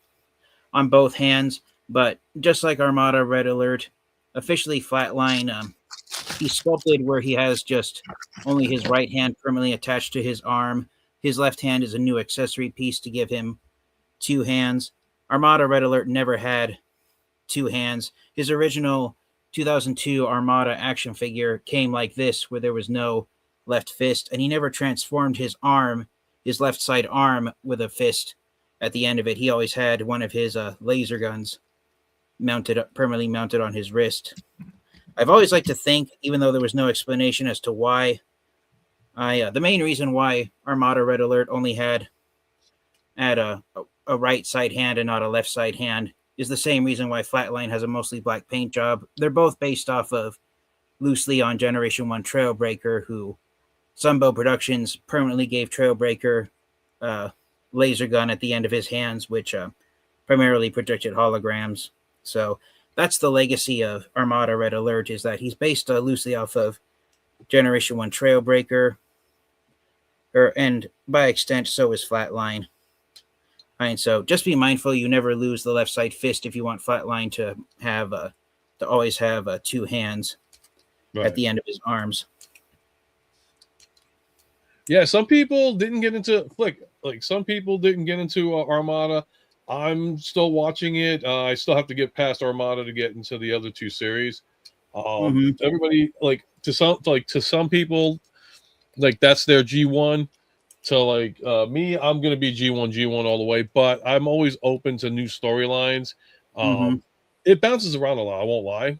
on both hands, but just like Armada Red Alert, officially Flatline, he's sculpted where he has just only his right hand permanently attached to his arm. His left hand is a new accessory piece to give him two hands. Armada Red Alert never had two hands. His original 2002 Armada action figure came like this, where there was no left fist, and he never transformed his arm, his left side arm, with a fist at the end of it. He always had one of his laser guns permanently mounted on his wrist. I've always liked to think, even though there was no explanation as to why, the main reason why Armada Red Alert only had a right side hand and not a left side hand is the same reason why Flatline has a mostly black paint job. They're both based off of loosely on Generation 1 Trailbreaker, who Sunbow Productions permanently gave Trailbreaker laser gun at the end of his hands, which primarily projected holograms. So that's the legacy of Armada Red Alert, is that he's based loosely off of Generation 1 Trailbreaker, and by extent, so is Flatline. And so just be mindful you never lose the left side fist if you want Flatline to have to always have two hands at the end of his arms. Yeah, some people didn't get into like some people didn't get into Armada. I'm still watching it. I still have to get past Armada to get into the other two series. Everybody to some people, like that's their G1. So like me, I'm gonna be G1 all the way. But I'm always open to new storylines. It bounces around a lot. I won't lie.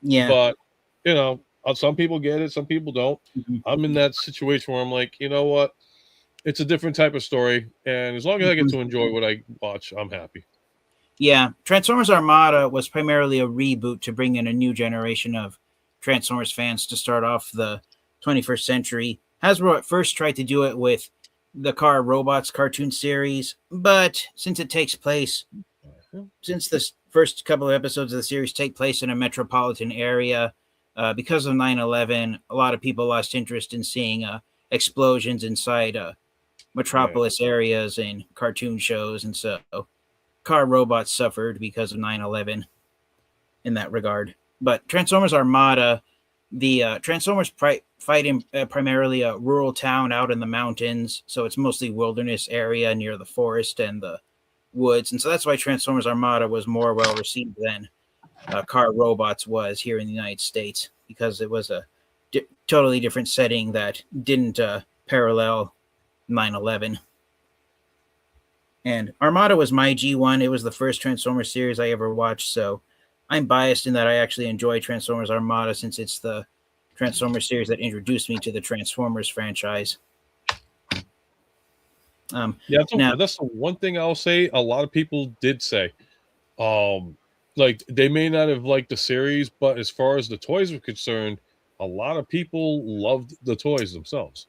Yeah, but some people get it, some people don't. I'm in that situation where I'm like, you know what? It's a different type of story, and as long as I get to enjoy what I watch, I'm happy. Yeah, Transformers Armada was primarily a reboot to bring in a new generation of Transformers fans to start off the 21st century. Hasbro at first tried to do it with the Car Robots cartoon series, but since the first couple of episodes of the series take place in a metropolitan area, because of 9/11, a lot of people lost interest in seeing explosions inside metropolis areas and cartoon shows, and so Car Robots suffered because of 9/11 in that regard. But Transformers Armada, the Transformers fight in primarily a rural town out in the mountains, so it's mostly wilderness area near the forest and the woods, and so that's why Transformers Armada was more well received than Car Robots was here in the United States, because it was a totally different setting that didn't parallel 9/11. And Armada was my G1. It was the first Transformers series I ever watched, so I'm biased in that I actually enjoy Transformers Armada, since it's the Transformers series that introduced me to the Transformers franchise. That's the one thing I'll say. A lot of people did say, like they may not have liked the series, but as far as the toys were concerned, a lot of people loved the toys themselves.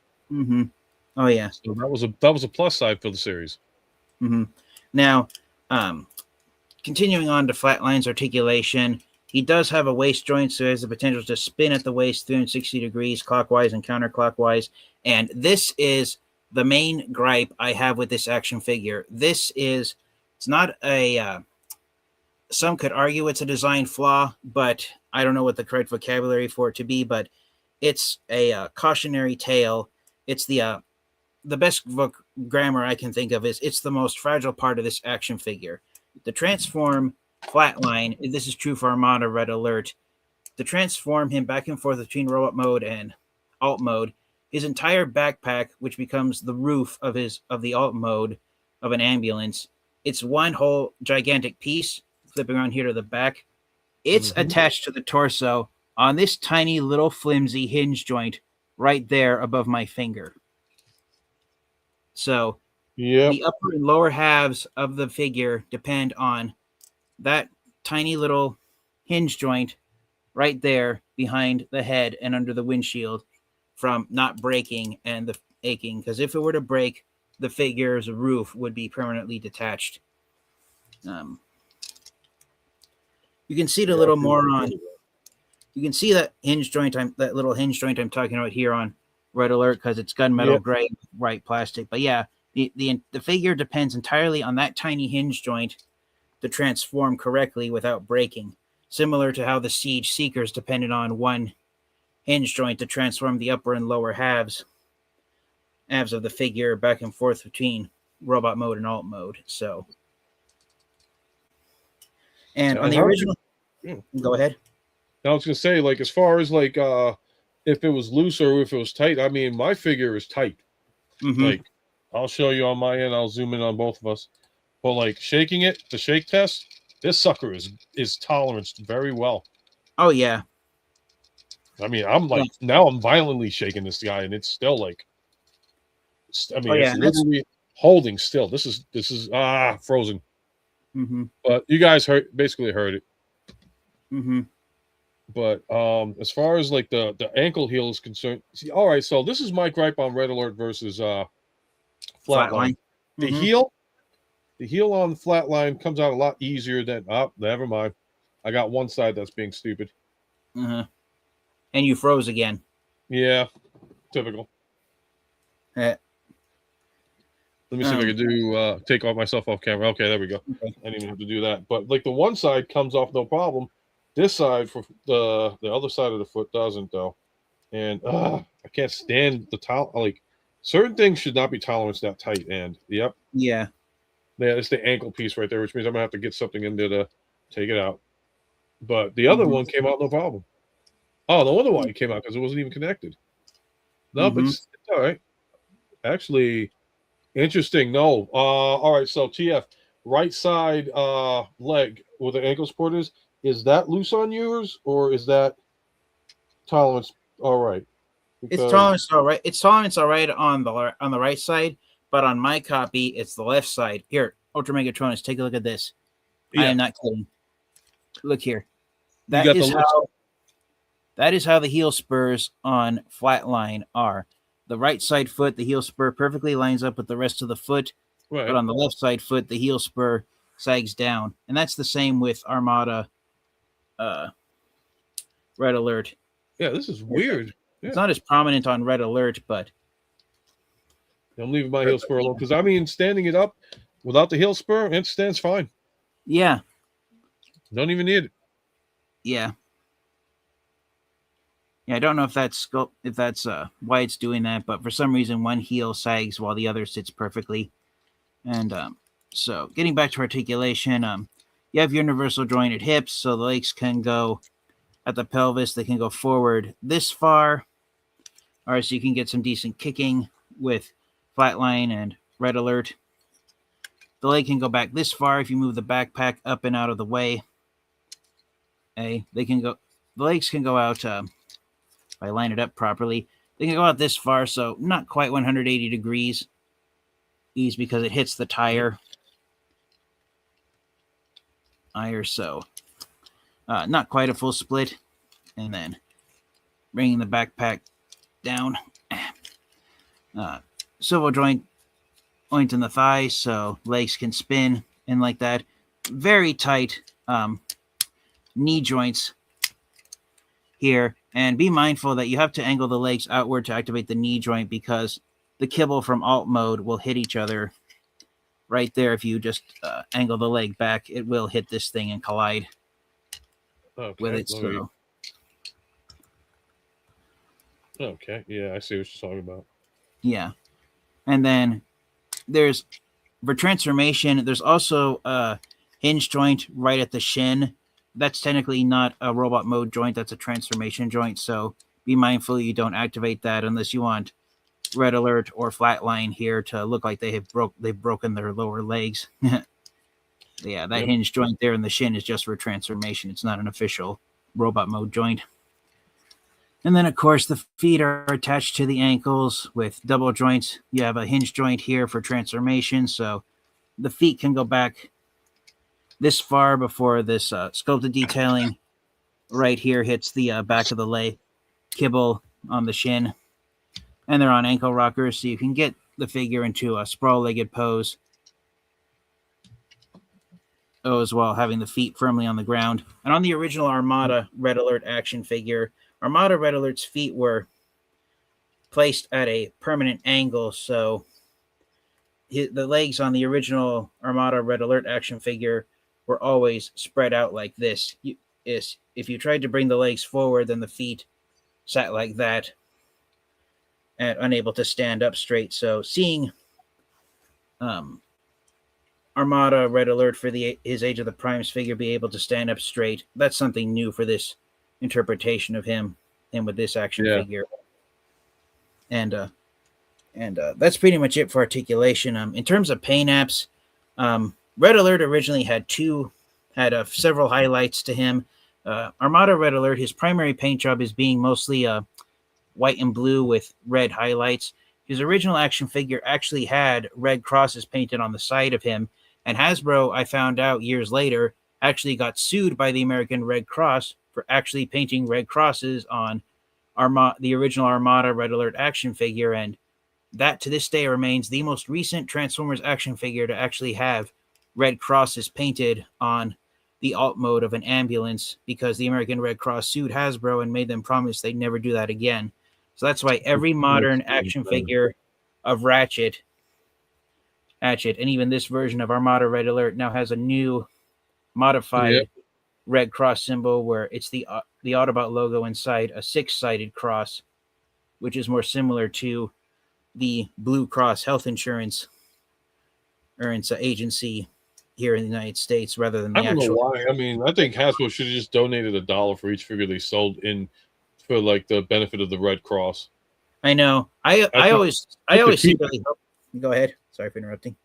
Oh yeah, so that was a plus side for the series. Now, continuing on to Flatline's articulation, he does have a waist joint, so he has the potential to spin at the waist 360 degrees clockwise and counterclockwise. And this is the main gripe I have with this action figure. It's not a, some could argue it's a design flaw, but I don't know what the correct vocabulary for it to be, but it's a cautionary tale. It's the best grammar I can think of is it's the most fragile part of this action figure. The transform Flatline, this is true for Armada Red Alert, to transform him back and forth between robot mode and alt mode, his entire backpack, which becomes the roof of the alt mode of an ambulance, it's one whole gigantic piece. Flipping around here to the back, it's attached to the torso on this tiny little flimsy hinge joint right there above my finger. So the upper and lower halves of the figure depend on that tiny little hinge joint right there behind the head and under the windshield from not breaking and the aching. Because if it were to break, the figure's roof would be permanently detached. You can see it a little more on. You can see that hinge joint. That little hinge joint I'm talking about here on Red Alert because it's gunmetal gray, white plastic. But yeah, the figure depends entirely on that tiny hinge joint to transform correctly without breaking. Similar to how the Siege Seekers depended on one hinge joint to transform the upper and lower halves of the figure back and forth between robot mode and alt mode. So, and on the original, go ahead. I was gonna say, like, as far as like if it was loose or if it was tight, I mean, my figure is tight. Like, I'll show you on my end. I'll zoom in on both of us. But like shaking it, the shake test, this sucker is toleranced very well. Oh yeah. I mean, I'm like now I'm violently shaking this guy, and it's still like, I mean, it's literally holding still. This is frozen. But you guys basically heard it. But as far as like the ankle heel is concerned, see, all right, so this is my gripe on Red Alert versus Flatline. The heel on Flatline comes out a lot easier than never mind. I got one side that's being stupid. And you froze again. Yeah, typical. Let me see if I can do take off myself off camera. Okay, there we go. I didn't even have to do that. But like the one side comes off no problem. This side for the other side of the foot doesn't though. And I can't stand the like certain things should not be toleranced that tight. And yeah, it's the ankle piece right there, which means I'm gonna have to get something in there to take it out. But the other one came out no problem. Oh, no wonder why it came out, because it wasn't even connected. No, but it's all right. Actually, interesting. No. All right. So TF, right side leg where the ankle support is that loose on yours, or is that tolerance all right? Because it's tolerance all right. It's tolerance all right on the right side, but on my copy, it's the left side. Here, UltraMeagtronus, take a look at this. I am not kidding. Look here. That is how the heel spurs on Flatline are. The right side foot, the heel spur perfectly lines up with the rest of the foot, but on the left side foot, the heel spur sags down. And that's the same with Armada Red Alert. Yeah, this is weird. It's not as prominent on Red Alert, but I'm leaving my heel spur alone because I mean, standing it up without the heel spur, it stands fine. Yeah. Don't even need it. Yeah. Yeah, I don't know if that's why it's doing that, but for some reason one heel sags while the other sits perfectly. And so getting back to articulation, you have your universal jointed hips, so the legs can go at the pelvis, they can go forward this far, or so you can get some decent kicking with Flatline and Red Alert. The leg can go back this far if you move the backpack up and out of the way. The legs can go out, if I line it up properly, they can go out this far, so not quite 180 degrees because it hits the tire. So not quite a full split. And then bringing the backpack down. Swivel joint in the thigh, so legs can spin and like that. Very tight knee joints here. And be mindful that you have to angle the legs outward to activate the knee joint because the kibble from alt mode will hit each other right there. If you just angle the leg back, it will hit this thing and collide with it. So. Okay, yeah, I see what you're talking about. Yeah. And then for transformation, there's also a hinge joint right at the shin. That's technically not a robot mode joint. That's a transformation joint. So be mindful you don't activate that unless you want Red Alert or Flatline here to look like they've broken their lower legs. Yeah, that hinge joint there in the shin is just for transformation. It's not an official robot mode joint. And then, of course, the feet are attached to the ankles with double joints. You have a hinge joint here for transformation. So the feet can go back this far before this sculpted detailing right here hits the back of the leg, kibble on the shin, and they're on ankle rockers, so you can get the figure into a sprawl-legged pose. Oh, as well, having the feet firmly on the ground. And on the original Armada Red Alert action figure, Armada Red Alert's feet were placed at a permanent angle, so the legs on the original Armada Red Alert action figure were always spread out like this. If you tried to bring the legs forward, then the feet sat like that and unable to stand up straight. So seeing Armada Red Alert for his Age of the Primes figure be able to stand up straight, that's something new for this interpretation of him and with this action figure. And that's pretty much it for articulation. In terms of paint apps, Red Alert originally had several highlights to him. Armada Red Alert, his primary paint job is being mostly white and blue with red highlights. His original action figure actually had red crosses painted on the side of him, and Hasbro, I found out years later, actually got sued by the American Red Cross for actually painting red crosses on the original Armada Red Alert action figure, and that to this day remains the most recent Transformers action figure to actually have red crosses painted on the alt mode of an ambulance, because the American Red Cross sued Hasbro and made them promise they'd never do that again. So that's why every modern action figure of Ratchet, and even this version of Armada Red Alert now has a new modified Red Cross symbol where it's the Autobot logo inside a 6-sided cross, which is more similar to the Blue Cross Health Insurance agency here in the United States, rather than the actual. I don't know why. I mean, I think Hasbro should have just donated $1 for each figure they sold in for like the benefit of the Red Cross. I know. I always secretly hope. Go ahead. Sorry for interrupting.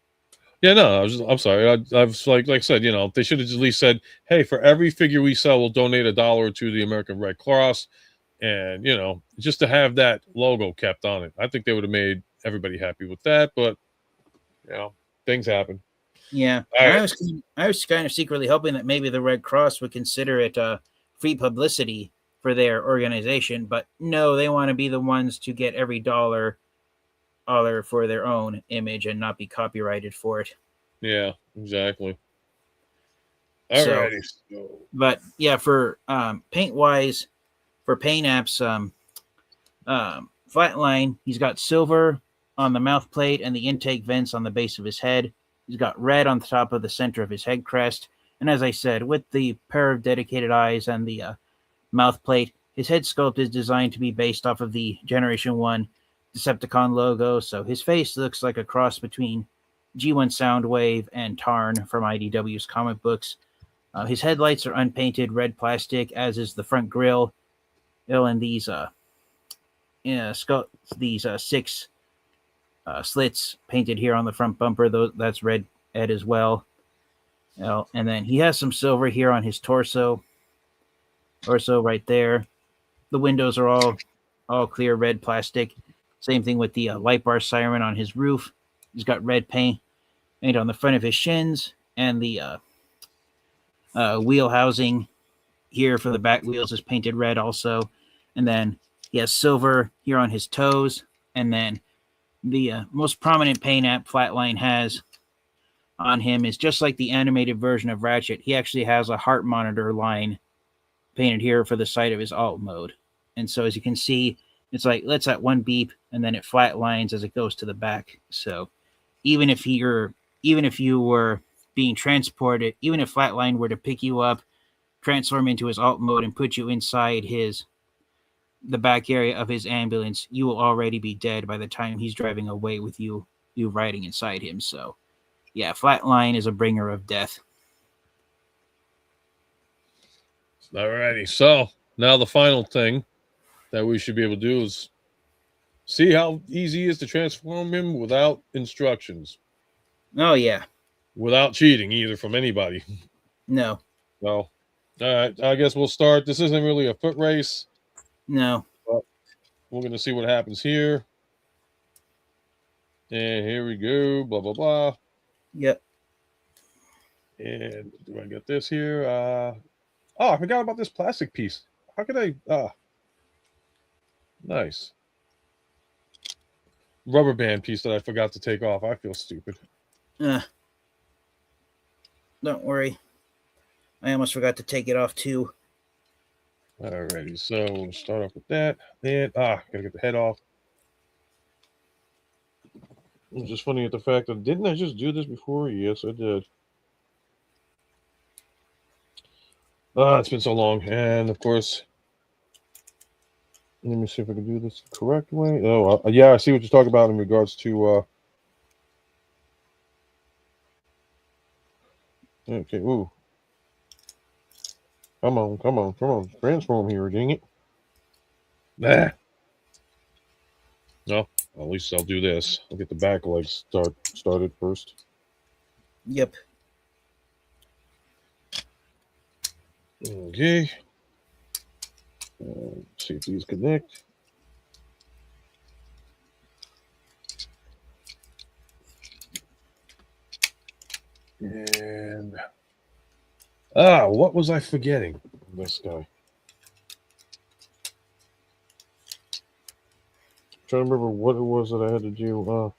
Yeah, no, I'm sorry. I was like I said, they should have at least said, hey, for every figure we sell, we'll donate $1 to the American Red Cross. And, just to have that logo kept on it. I think they would have made everybody happy with that, but, things happen. Yeah. Right. I was kind of secretly hoping that maybe the Red Cross would consider it free publicity for their organization, but no, they want to be the ones to get every dollar for their own image and not be copyrighted for it. Yeah, exactly. All right. But yeah, for paint wise, for paint apps, Flatline, he's got silver on the mouth plate and the intake vents on the base of his head. He's got red on the top of the center of his head crest. And as I said, with the pair of dedicated eyes and the mouth plate, his head sculpt is designed to be based off of the Generation 1 Decepticon logo. So his face looks like a cross between G1 Soundwave and Tarn from IDW's comic books. His headlights are unpainted red plastic, as is the front grille. And these 6 slits painted here on the front bumper. That's red Ed as well. And then he has some silver here on his torso right there. The windows are all clear red plastic. Same thing with the light bar siren on his roof. He's got red paint on the front of his shins, and the wheel housing here for the back wheels is painted red also. And then he has silver here on his toes. And then the most prominent paint app Flatline has on him is just like the animated version of Ratchet. He actually has a heart monitor line painted here for the side of his alt mode. And so as you can see, it's like lets that one beep and then it flatlines as it goes to the back. So even if you were being transported, even if Flatline were to pick you up, transform into his alt mode and put you inside the back area of his ambulance, you will already be dead by the time he's driving away with you riding inside him. So yeah, Flatline is a bringer of death. Alrighty, so now the final thing that we should be able to do is see how easy it is to transform him without instructions. Oh yeah. Without cheating either from anybody. No. Well, all right, I guess we'll start. This isn't really a foot race. No. But we're going to see what happens here. And here we go. Blah, blah, blah. Yep. And do I get this here? Oh, I forgot about this plastic piece. How could I? Nice rubber band piece that I forgot to take off. I feel stupid. Don't worry. I almost forgot to take it off too. Alrighty, so we'll start off with that. And gotta get the head off. It's just funny at the fact that didn't I just do this before? Yes, I did. It's been so long, and of course, let me see if I can do this the correct way. Oh, yeah, I see what you're talking about in regards to. Okay, ooh. Come on. Transform here, dang it. Nah. No, at least I'll do this. I'll get the back legs started first. Yep. Okay. See if these connect. And what was I forgetting? This guy. Trying to remember what it was that I had to do.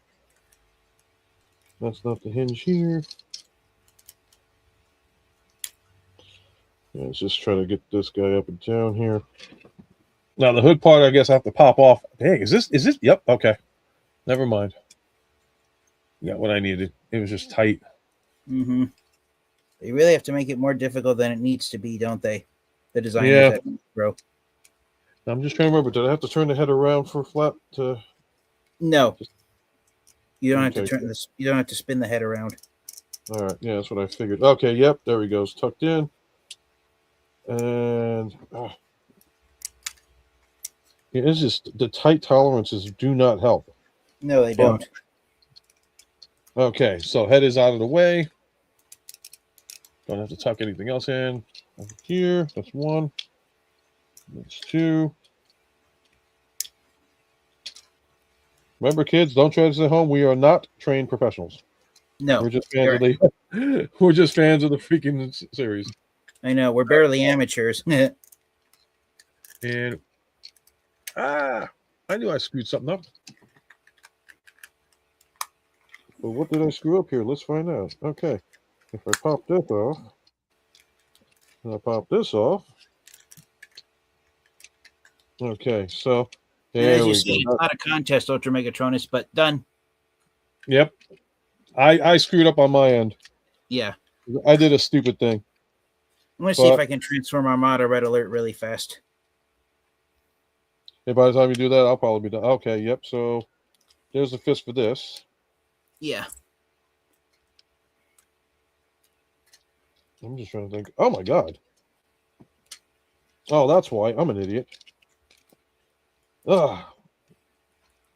That's not the hinge here. Yeah, let's just try to get this guy up and down here. Now the hood part, I guess I have to pop off. Dang, is this? Yep. Okay. Never mind. Got what I needed. It was just tight. Mm-hmm. They really have to make it more difficult than it needs to be, don't they? The designers, Yeah. bro. I'm just trying to remember. Did I have to turn the head around for flat to? No. You don't have to turn this. You don't have to spin the head around. All right. Yeah, that's what I figured. Okay. Yep. There he goes. Tucked in. And it's just the tight tolerances do not help. No, they don't. Okay. So head is out of the way. Don't have to tuck anything else in. Over here. That's one. That's two. Remember, kids, don't try this at home. We are not trained professionals. No, we're just fans of the. We're just fans of the freaking series. I know we're barely amateurs. And I knew I screwed something up. But what did I screw up here? Let's find out. Okay, if I pop this off, and I pop this off. Okay, so there we go. It's not a contest, UltraMeagtronus, but done. Yep, I screwed up on my end. Yeah, I did a stupid thing. I'm going to see if I can transform Armada Red Alert really fast. Hey, by the time you do that, I'll probably be done. Okay, yep. So there's the fist for this. Yeah. I'm just trying to think. Oh, my God. Oh, that's why. I'm an idiot. Ugh.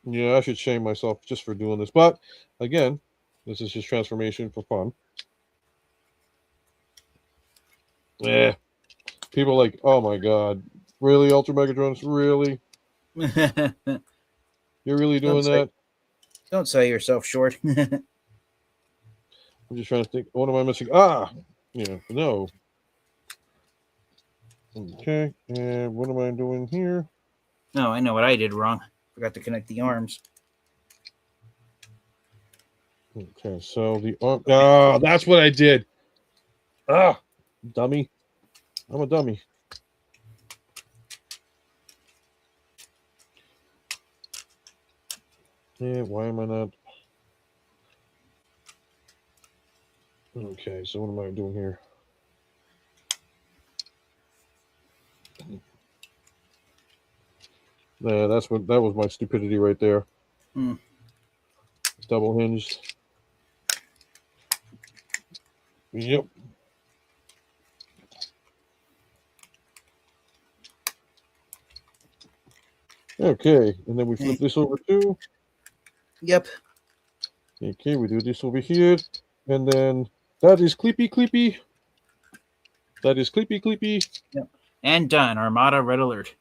Yeah, I should shame myself just for doing this. But, again, this is just transformation for fun. Yeah. People are like, oh, my God. Really, UltraMeagtronus? Really? You're really doing that? Don't sell yourself short. I'm just trying to think. What am I missing? Yeah, no. Okay, and what am I doing here? No, I know what I did wrong. Forgot to connect the arms. Okay, so the arm. That's what I did. Dummy. I'm a dummy. Yeah, why am I not? Okay, so what am I doing here? Yeah, that was my stupidity right there. Double hinged. Yep. Okay, and then we flip this over too. Yep. Okay, we do this over here, and then that is Cleepy. That is Cleepy. Yep. And done. Armada Red Alert.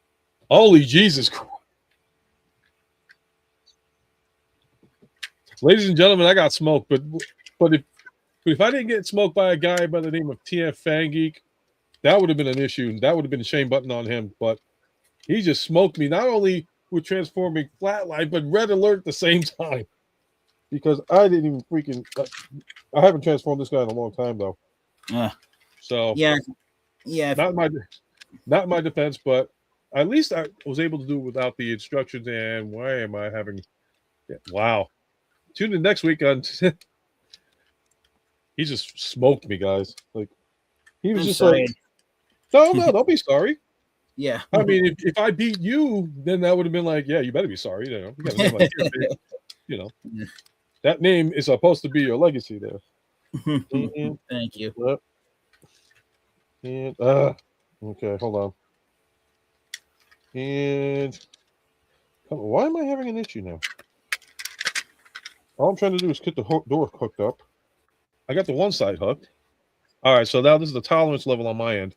Holy Jesus Christ. Ladies and gentlemen, I got smoked, but if I didn't get smoked by a guy by the name of TFfangeek, that would have been an issue. That would have been a shame button on him. But he just smoked me, not only with transforming Flatline, but Red Alert at the same time. Because I didn't even freaking. I haven't transformed this guy in a long time, though. Yeah. So Yeah. Not my defense, but at least I was able to do it without the instructions. And why am I having? Yeah, wow. Tune in next week on. He just smoked me, guys. Like he was just sorry. like, no, don't be sorry. Yeah. I mean, if I beat you, then that would have been like, yeah, you better be sorry. You know, you got a name like you know, that name is supposed to be your legacy there. Thank you. Yep. And okay, hold on. And why am I having an issue now? All I'm trying to do is get the door hooked up. I got the one side hooked. All right, so now this is the tolerance level on my end.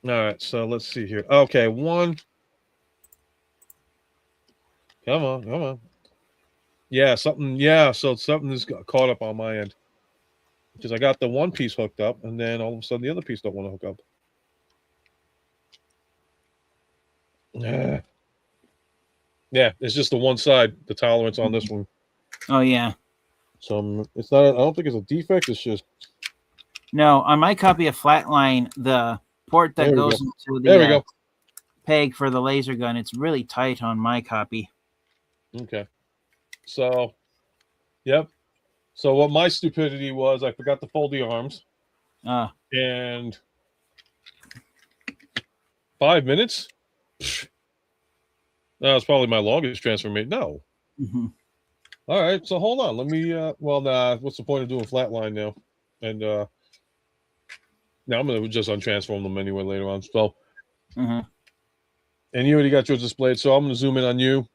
All right, so let's see here. Okay, one. Come on. Yeah, something. Yeah, so something is caught up on my end because I got the one piece hooked up, and then all of a sudden the other piece don't want to hook up. Yeah, it's just the one side, the tolerance on this one. Oh yeah. So it's not. I don't think it's a defect. It's just no. On my copy of Flatline, the port that goes into the peg for the laser gun, it's really tight on my copy. Okay. So, yep. So what my stupidity was, I forgot to fold the arms. And 5 minutes. That was probably my longest transformation. No. All right, so hold on. Let me. Well, nah. What's the point of doing Flatline now? And now I'm gonna just untransform them anyway later on. So, and you already got yours displayed, so I'm gonna zoom in on you.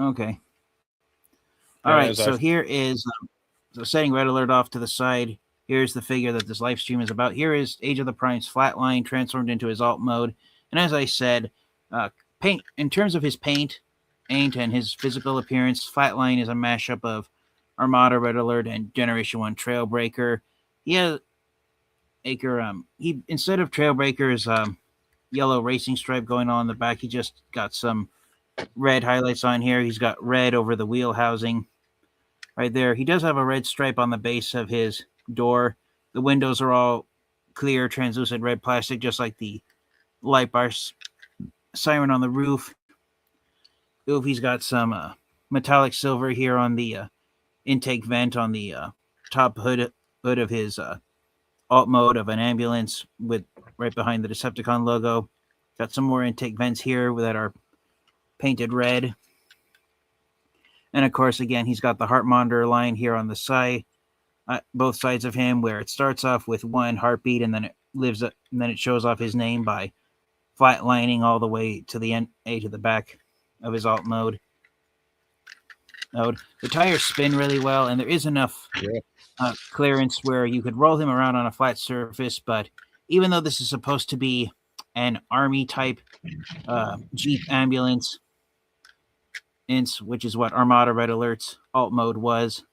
Okay. All right. So here is so setting Red Alert off to the side. Here's the figure that this live stream is about. Here is Age of the Primes Flatline transformed into his alt mode. And as I said, paint in terms of his paint and his physical appearance, Flatline is a mashup of Armada, Red Alert, and Generation 1 Trailbreaker. He has he instead of Trailbreaker's yellow racing stripe going on the back, he just got some red highlights on here. He's got red over the wheel housing right there. He does have a red stripe on the base of his door. The windows are all clear, translucent red plastic, just like the light bar siren on the roof. Oof, he's got some metallic silver here on the intake vent on the top hood of his alt mode of an ambulance with right behind the Decepticon logo. Got some more intake vents here that are painted red. And of course, again, he's got the heart monitor line here on the side, both sides of him, where it starts off with one heartbeat and then it lives up, and then it shows off his name by flatlining all the way to the end, to the back of his alt mode. The tires spin really well, and there is enough clearance where you could roll him around on a flat surface. But even though this is supposed to be an army type Jeep ambulance, which is what Armada Red Alert's alt mode was,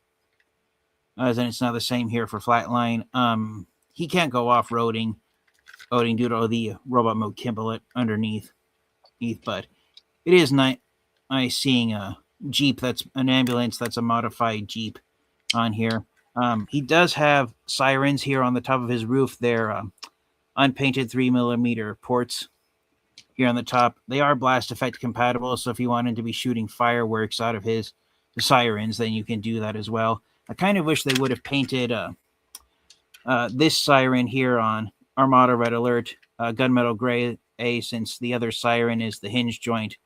then it's not the same here for Flatline. He can't go off-roading due to the robot mode Kimble underneath. But it is nice seeing a Jeep that's an ambulance that's a modified Jeep on here. He does have sirens here on the top of his roof. They're unpainted 3mm ports here on the top. They are blast effect compatible, so if you wanted to be shooting fireworks out of the sirens, then you can do that as well. I kind of wish they would have painted this siren here on Armada Red Alert gunmetal gray, since the other siren is the hinge joint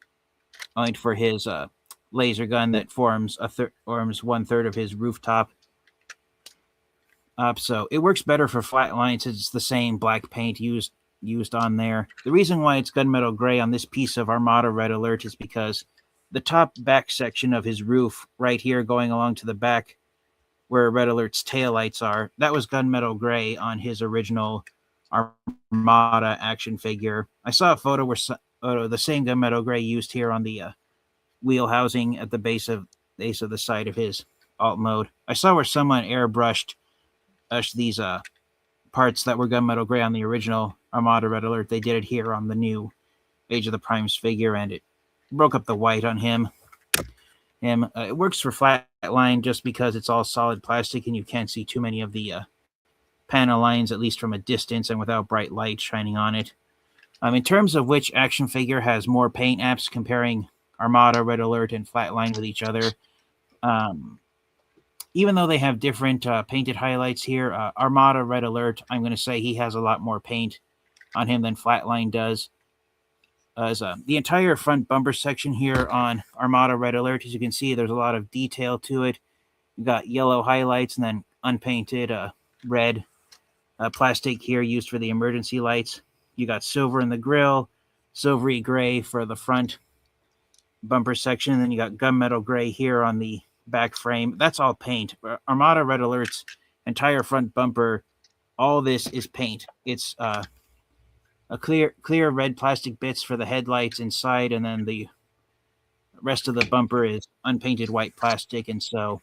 for his laser gun that forms forms 1/3 of his rooftop. So it works better for Flatline since it's the same black paint used on there. The reason why it's gunmetal gray on this piece of Armada Red Alert is because the top back section of his roof right here going along to the back where Red Alert's taillights are, that was gunmetal gray on his original Armada action figure. I saw a photo where the same gunmetal gray used here on the wheel housing at the base of the side of his alt mode. I saw where someone airbrushed these parts that were gunmetal gray on the original Armada Red Alert. They did it here on the new Age of the Primes figure, and it broke up the white on him. It works for Flatline just because it's all solid plastic and you can't see too many of the panel lines, at least from a distance and without bright light shining on it. In terms of which action figure has more paint apps, comparing Armada Red Alert and Flatline with each other, even though they have different painted highlights here, Armada Red Alert, I'm going to say he has a lot more paint on him than Flatline does. The entire front bumper section here on Armada Red Alert, as you can see, there's a lot of detail to it. You got yellow highlights and then unpainted red plastic here used for the emergency lights. You got silver in the grill, silvery gray for the front bumper section, and then you got gunmetal gray here on the back frame. That's all paint. Armada Red Alert's entire front bumper, all this is paint. It's a clear red plastic bits for the headlights inside, and then the rest of the bumper is unpainted white plastic. And so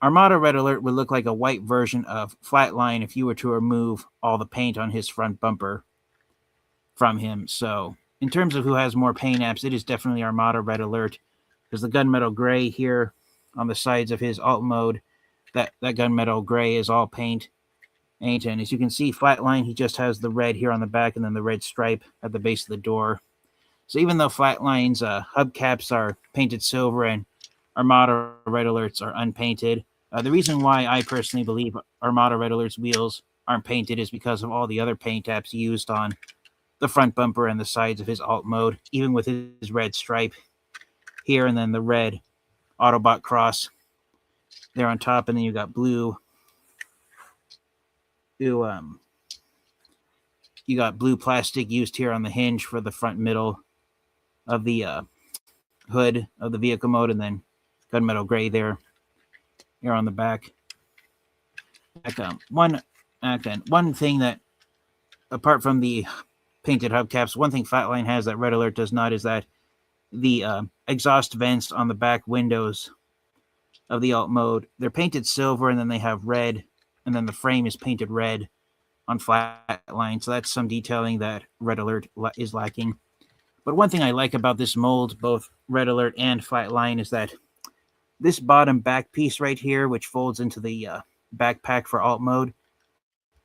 Armada Red Alert would look like a white version of Flatline if you were to remove all the paint on his front bumper from him. So in terms of who has more paint apps, it is definitely Armada Red Alert, because the gunmetal gray here on the sides of his alt mode, that gunmetal gray is all paint. And as you can see, Flatline, he just has the red here on the back and then the red stripe at the base of the door. So even though Flatline's hubcaps are painted silver and Armada Red Alerts are unpainted, the reason why I personally believe Armada Red Alert's wheels aren't painted is because of all the other paint apps used on the front bumper and the sides of his alt mode, even with his red stripe here and then the red Autobot cross there on top, and then you got blue. You got blue plastic used here on the hinge for the front middle of the hood of the vehicle mode, and then gunmetal gray there here on the back. One thing that, apart from the painted hubcaps, one thing Flatline has that Red Alert does not is that the exhaust vents on the back windows of the alt mode, they're painted silver, and then they have red, and then the frame is painted red on Flatline. So that's some detailing that Red Alert is lacking. But one thing I like about this mold, both Red Alert and Flatline, is that this bottom back piece right here, which folds into the backpack for alt mode,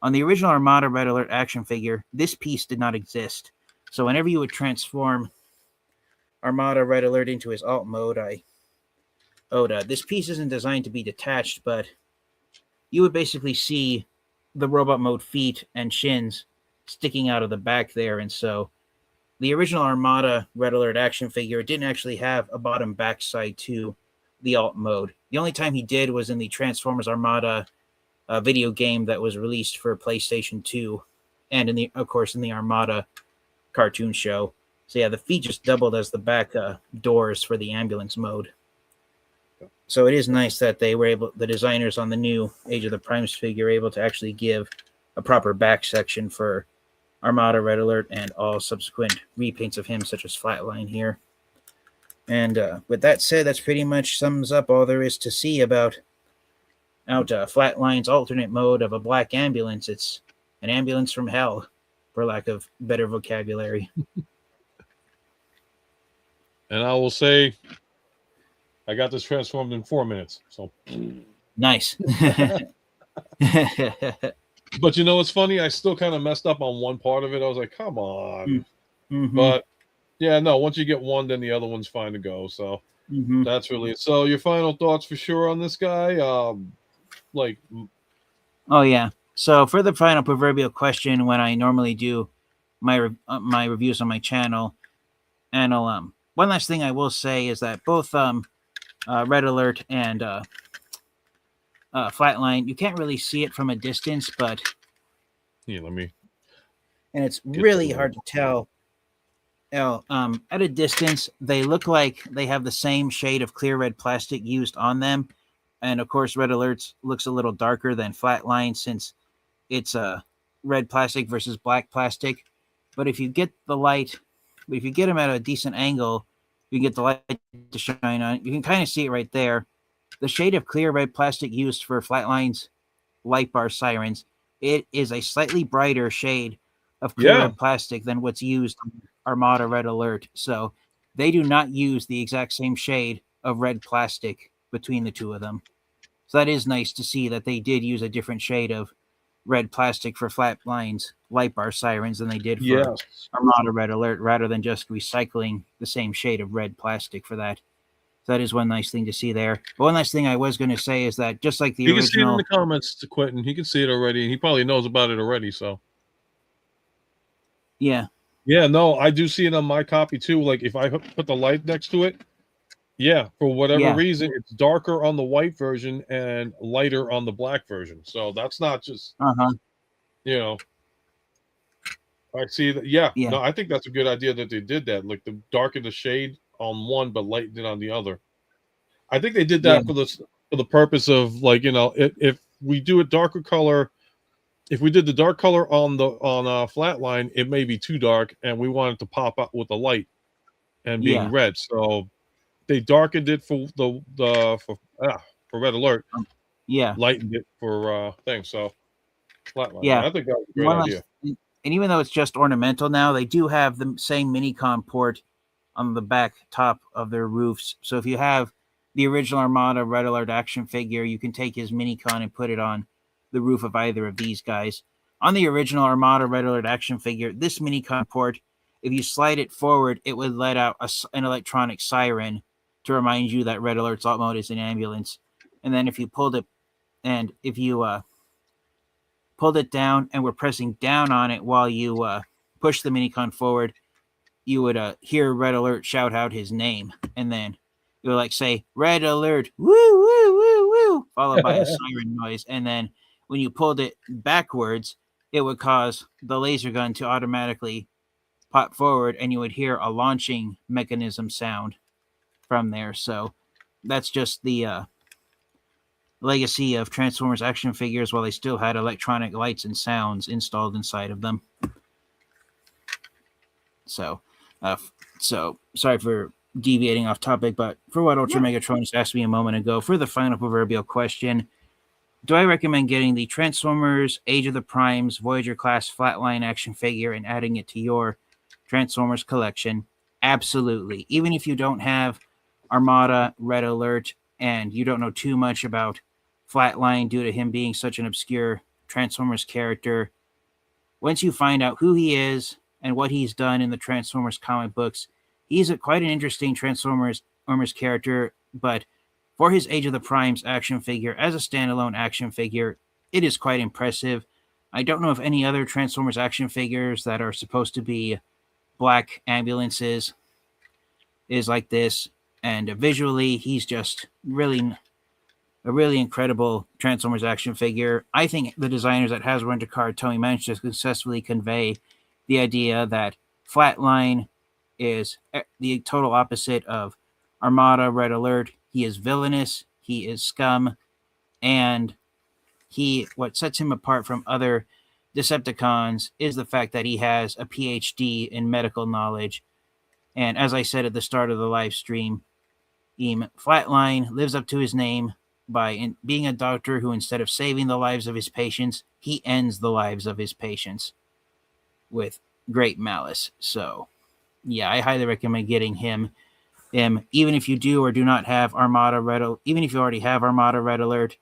on the original Armada Red Alert action figure, this piece did not exist. So whenever you would transform Armada Red Alert into his alt mode, this piece isn't designed to be detached, but you would basically see the robot mode feet and shins sticking out of the back there. And so the original Armada Red Alert action figure didn't actually have a bottom backside to the alt mode. The only time he did was in the Transformers Armada video game that was released for PlayStation 2, and of course in the Armada cartoon show. So yeah, the feet just doubled as the back doors for the ambulance mode. So it is nice that the designers on the new Age of the Primes figure, able to actually give a proper back section for Armada Red Alert and all subsequent repaints of him, such as Flatline here. And with that said, that's pretty much sums up all there is to see about Flatline's alternate mode of a black ambulance. It's an ambulance from hell, for lack of better vocabulary. And I will say, I got this transformed in 4 minutes. So nice. But you know what's funny? I still kind of messed up on one part of it. I was like, come on. Mm-hmm. But yeah, no, once you get one, then the other one's fine to go. So that's really it. So your final thoughts for sure on this guy? Oh yeah. So for the final proverbial question, when I normally do my reviews on my channel, and one last thing I will say is that both Red Alert and Flatline, you can't really see it from a distance, but and it's really hard to tell. At a distance, they look like they have the same shade of clear red plastic used on them, and of course, Red Alert looks a little darker than Flatline since it's red plastic versus black plastic. But if you get them at a decent angle, you get the light to shine on it. You can kind of see it right there. The shade of clear red plastic used for Flatline's light bar sirens it is a slightly brighter shade of clear Yeah. red plastic than what's used on Armada Red Alert. So they do not use the exact same shade of red plastic between the two of them. So that is nice to see that they did use a different shade of red plastic for Flatline's light bar sirens than they did for Yes. Armada Red Alert, rather than just recycling the same shade of red plastic for that. So that is one nice thing to see there. But one nice thing I was going to say is that just like the He can see it in original, the comments to Quentin. He can see it already, and he probably knows about it already. So yeah, yeah, no, I do see it on my copy too. Like if I put the light next to it, yeah, for whatever Yeah. reason, it's darker on the white version and lighter on the black version. So that's not just you know. I see that. Yeah, yeah, no, I think that's a good idea that they did that. Like the darker the shade on one, but lighten it on the other. I think they did yeah, that for the purpose of like if we do a darker color, if we did the dark color on Flatline, it may be too dark, and we want it to pop out with the light and being yeah, red. So they darkened it for for Red Alert, yeah, lightened it for things. So Flatline, yeah. yeah, I think that was a great One idea. last, and even though it's just ornamental now, they do have the same minicon port on the back top of their roofs. So if you have the original Armada Red Alert action figure, you can take his minicon and put it on the roof of either of these guys. On the original Armada Red Alert action figure, this minicon port, if you slide it forward, it would let out an electronic siren to remind you that Red Alert's alt mode is an ambulance. And then if you pulled it, and if you pulled it down and were pressing down on it while you push the minicon forward, you would hear Red Alert shout out his name, and then you would like say Red Alert, woo woo woo woo, followed by a siren noise, and then when you pulled it backwards, it would cause the laser gun to automatically pop forward, and you would hear a launching mechanism sound from there. So that's just the legacy of Transformers action figures while they still had electronic lights and sounds installed inside of them. So, so sorry for deviating off topic, but for what Ultra Megatronus asked me a moment ago, for the final proverbial question, do I recommend getting the Transformers Age of the Primes Voyager class Flatline action figure and adding it to your Transformers collection? Absolutely. Even if you don't have Armada Red Alert and you don't know too much about Flatline due to him being such an obscure Transformers character, once you find out who he is and what he's done in the Transformers comic books, he's quite an interesting Transformers character, but for his Age of the Primes action figure, as a standalone action figure, it is quite impressive. I don't know of any other Transformers action figures that are supposed to be black ambulances is like this, and visually, he's just really a really incredible Transformers action figure. I think the designers at Hasbro and Takara Tomy managed to successfully convey the idea that Flatline is the total opposite of Armada Red Alert. He is villainous, he is scum, and what sets him apart from other Decepticons is the fact that he has a PhD in medical knowledge. And as I said at the start of the live stream, Flatline lives up to his name by being a doctor who, instead of saving the lives of his patients, he ends the lives of his patients with great malice. So, yeah, I highly recommend getting him. Even if you do or do not have Armada Red Alert, even if you already have Armada Red Alert,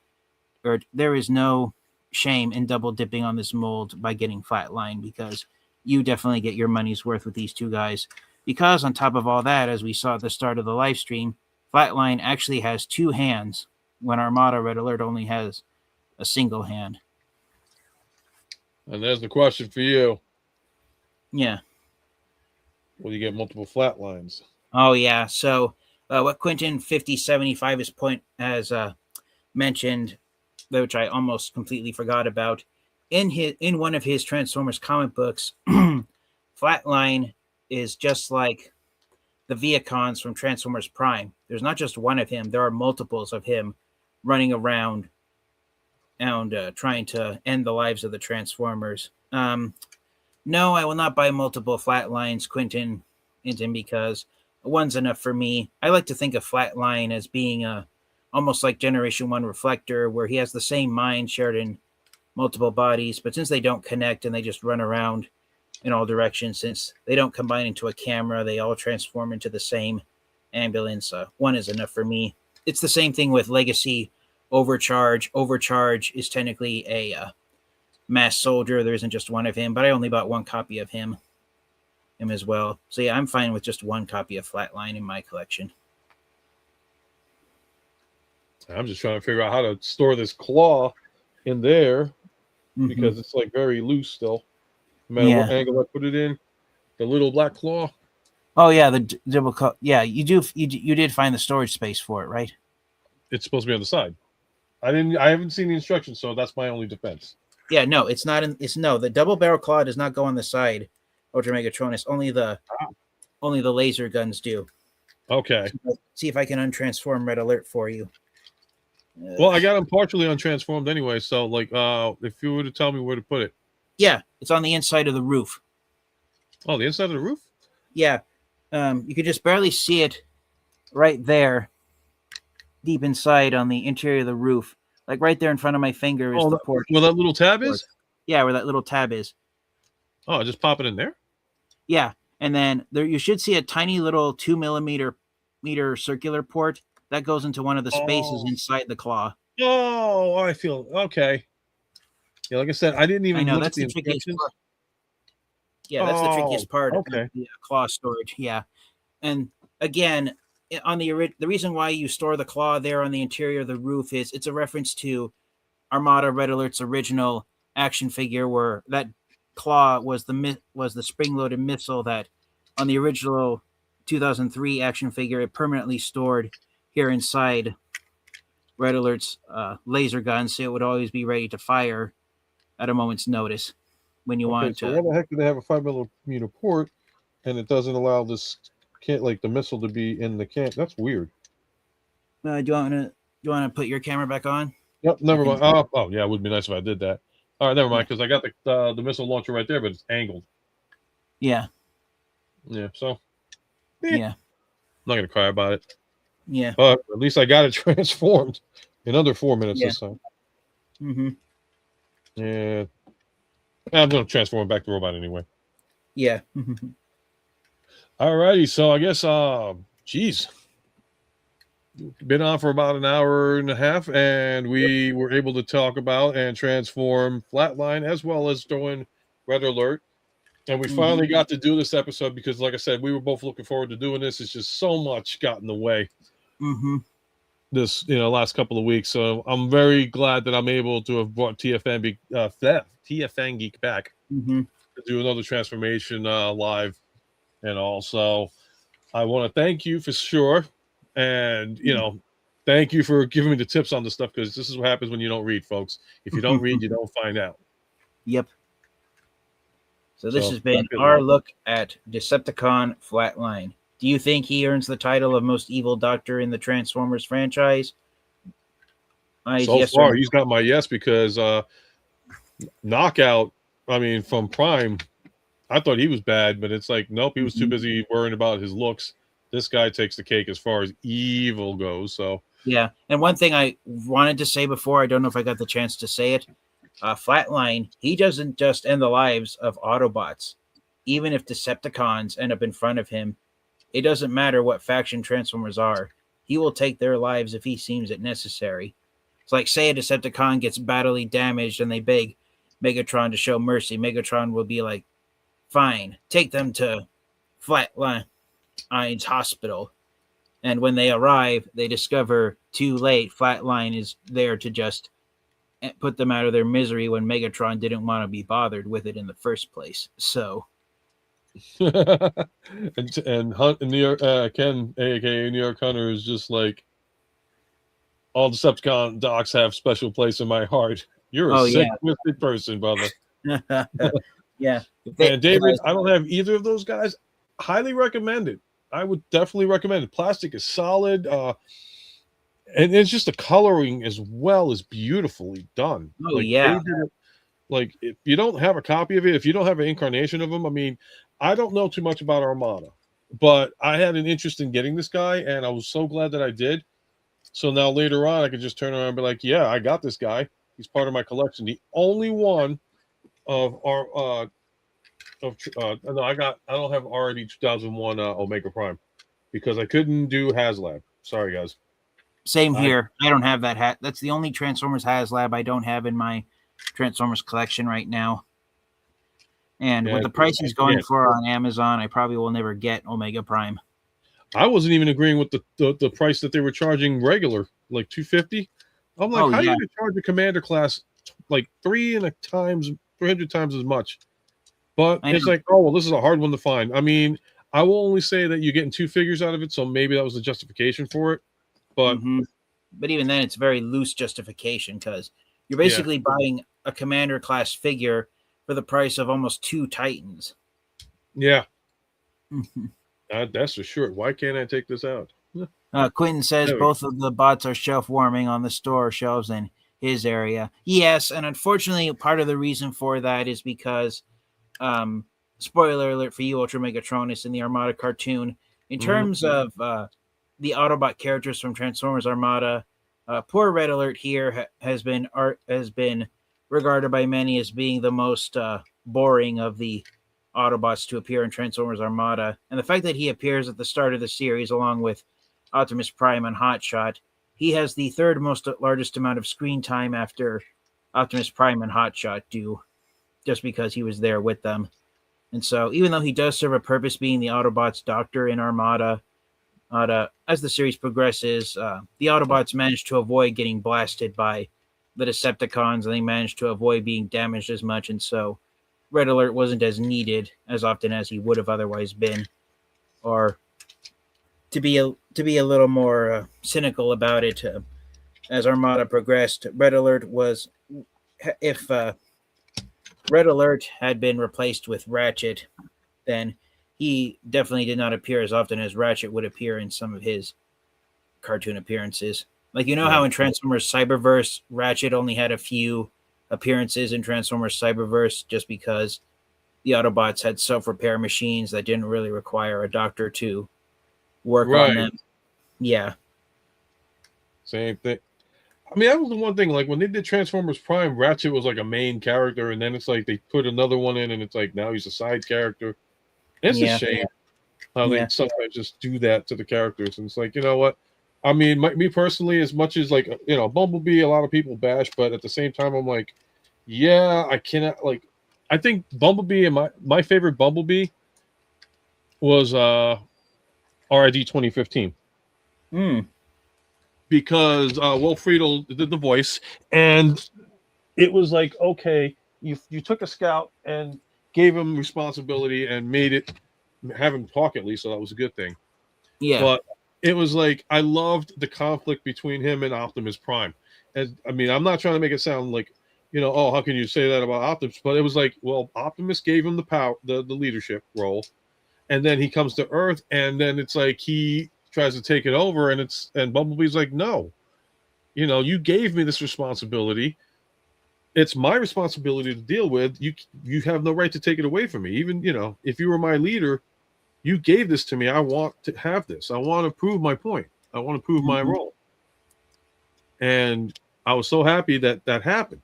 there is no shame in double dipping on this mold by getting Flatline, because you definitely get your money's worth with these two guys. Because on top of all that, as we saw at the start of the live stream, Flatline actually has two hands when Armada Red Alert only has a single hand. And there's the question for you. Yeah. Will you get multiple Flatlines? Oh, yeah. So what Quentin 5075 has mentioned, which I almost completely forgot about, in one of his Transformers comic books, Flatline is just like the Viacons from Transformers Prime. There's not just one of him. There are multiples of him running around and trying to end the lives of the Transformers. No, I will not buy multiple Flatlines, Quentin, because one's enough for me. I like to think of Flatline as being almost like Generation 1 Reflector, where he has the same mind shared in multiple bodies, but since they don't connect and they just run around in all directions, since they don't combine into a camera, they all transform into the same ambulance. One is enough for me. It's the same thing with Legacy Overcharge. Overcharge is technically a mass soldier. There isn't just one of him, but I only bought one copy of him as well. So yeah, I'm fine with just one copy of Flatline in my collection. I'm just trying to figure out how to store this claw in there because it's like very loose still. No matter what angle I put it in, the little black claw. Oh yeah, the double claw. Yeah, you did find the storage space for it, right? It's supposed to be on the side. I haven't seen the instructions, so that's my only defense. Yeah, no, it's not. The double barrel claw does not go on the side. UltraMeagtronus. Only the laser guns do. Okay. See if I can untransform Red Alert for you. Well, I got them partially untransformed anyway, so like, if you were to tell me where to put it. Yeah, it's on the inside of the roof. Oh, the inside of the roof? Yeah. You could just barely see it right there, deep inside on the interior of the roof. Like right there in front of my finger is the port. Where that little tab is? Yeah, where that little tab is. Oh, just pop it in there? Yeah. And then there you should see a tiny little 2 millimeter circular port that goes into one of the spaces inside the claw. Oh, I feel okay. Yeah, like I said, I didn't even look at the instructions. Yeah, that's the trickiest part okay. of the claw storage. Yeah. And again, on the reason why you store the claw there on the interior of the roof is it's a reference to Armada Red Alert's original action figure, where that claw was the spring-loaded missile that on the original 2003 action figure it permanently stored here inside Red Alert's laser gun, so it would always be ready to fire at a moment's notice when you want to. Why the heck do they have a 5 millimeter port and it doesn't allow this the missile to be in the can? That's weird. Do you want to put your camera back on? Yep, never mind. Oh yeah, it would be nice if I did that. All right, never mind, because I got the missile launcher right there, but it's angled. Yeah. Yeah. So. Yeah. I'm not gonna cry about it. Yeah. But at least I got it transformed in under 4 minutes this time. Yeah. I'm gonna transform it back to robot anyway. Yeah. All righty. So I guess geez. Been on for about an hour and a half, and we were able to talk about and transform Flatline as well as doing Red Alert. And we finally got to do this episode because, like I said, we were both looking forward to doing this. It's just so much got in the way this last couple of weeks. So I'm very glad that I'm able to have brought TFfangeek back to do another transformation live and all. So I want to thank you for sure. And, thank you for giving me the tips on this stuff, because this is what happens when you don't read, folks. If you don't read, you don't find out. Yep. So this has been our look at Decepticon Flatline. Do you think he earns the title of most evil doctor in the Transformers franchise? So far, he's got my yes, because Knockout, from Prime, I thought he was bad, but it's like, nope, he was too busy worrying about his looks. This guy takes the cake as far as evil goes. So yeah, and one thing I wanted to say before, I don't know if I got the chance to say it. Flatline, he doesn't just end the lives of Autobots. Even if Decepticons end up in front of him, it doesn't matter what faction Transformers are. He will take their lives if he seems it necessary. It's like, say a Decepticon gets badly damaged and they beg Megatron to show mercy. Megatron will be like, fine, take them to Flatline's hospital. And when they arrive, they discover too late Flatline is there to just put them out of their misery when Megatron didn't want to be bothered with it in the first place. So and Hunt in New York, Ken, aka New York Hunter, is just like, all Decepticon docs have special place in my heart. You're a sick, twisted person, brother. Yeah. And David, I don't have either of those guys. Highly recommended. I would definitely recommend it. Plastic is solid. And it's just the coloring as well is beautifully done. Oh, yeah. Like, if you don't have a copy of it, if you don't have an incarnation of them, I don't know too much about Armada, but I had an interest in getting this guy, and I was so glad that I did. So now later on, I could just turn around and be like, yeah, I got this guy. He's part of my collection. The only one of our no, I don't have already 2001 Omega Prime because I couldn't do HasLab. Sorry, guys. Same here. I don't have that hat. That's the only Transformers HasLab I don't have in my Transformers collection right now. And with the price he's going for on Amazon, I probably will never get Omega Prime. I wasn't even agreeing with the price that they were charging regular, like $250. I'm like, how are you going to charge a commander class like 300 times as much? But it's like, oh well, this is a hard one to find. I mean, I will only say that you're getting 2 figures out of it, so maybe that was the justification for it. But but even then, it's very loose justification because you're basically buying a commander class figure for the price of almost 2 Titans. Yeah. That's for sure. Why can't I take this out? Quentin says both of the bots are shelf warming on the store shelves in his area. Yes, and unfortunately, part of the reason for that is because, spoiler alert for you, UltraMeagtronus in the Armada cartoon, in terms of the Autobot characters from Transformers Armada, poor Red Alert here has been regarded by many as being the most boring of the Autobots to appear in Transformers Armada. And the fact that he appears at the start of the series along with Optimus Prime and Hotshot, he has the third largest amount of screen time after Optimus Prime and Hotshot do, just because he was there with them. And so even though he does serve a purpose being the Autobots' doctor in Armada, as the series progresses, the Autobots manage to avoid getting blasted by the Decepticons, and they manage to avoid being damaged as much, and so Red Alert wasn't as needed as often as he would have otherwise been. Or to be a little more cynical about it, as Armada progressed, Red Alert was, if Red Alert had been replaced with Ratchet, then he definitely did not appear as often as Ratchet would appear in some of his cartoon appearances. Like, you know how in Transformers Cyberverse, Ratchet only had a few appearances in Transformers Cyberverse just because the Autobots had self-repair machines that didn't really require a doctor to work on them. Yeah. Same thing. I mean, that was the one thing, like when they did Transformers Prime, Ratchet was like a main character, and then it's like they put another one in, and it's like now he's a side character. It's a shame how they sometimes just do that to the characters. And it's like, you know what? I mean, me personally, as much as like, you know, Bumblebee, a lot of people bash, but at the same time, I'm like, yeah, I cannot, like, I think Bumblebee and my favorite Bumblebee was RID 2015. Because Will Friedle did the voice, and it was like, okay, you took a scout and gave him responsibility and have him talk at least, so that was a good thing. Yeah. But it was like, I loved the conflict between him and Optimus Prime. And I mean, I'm not trying to make it sound like, you know, oh, how can you say that about Optimus? But it was like, well, Optimus gave him the power, the leadership role, and then he comes to Earth, and then it's like he tries to take it over, and Bumblebee's like, no, you know, you gave me this responsibility. It's my responsibility to deal with. You have no right to take it away from me. Even, you know, if you were my leader, you gave this to me. I want to have this. I want to prove my point. I want to prove my role. And I was so happy that happened.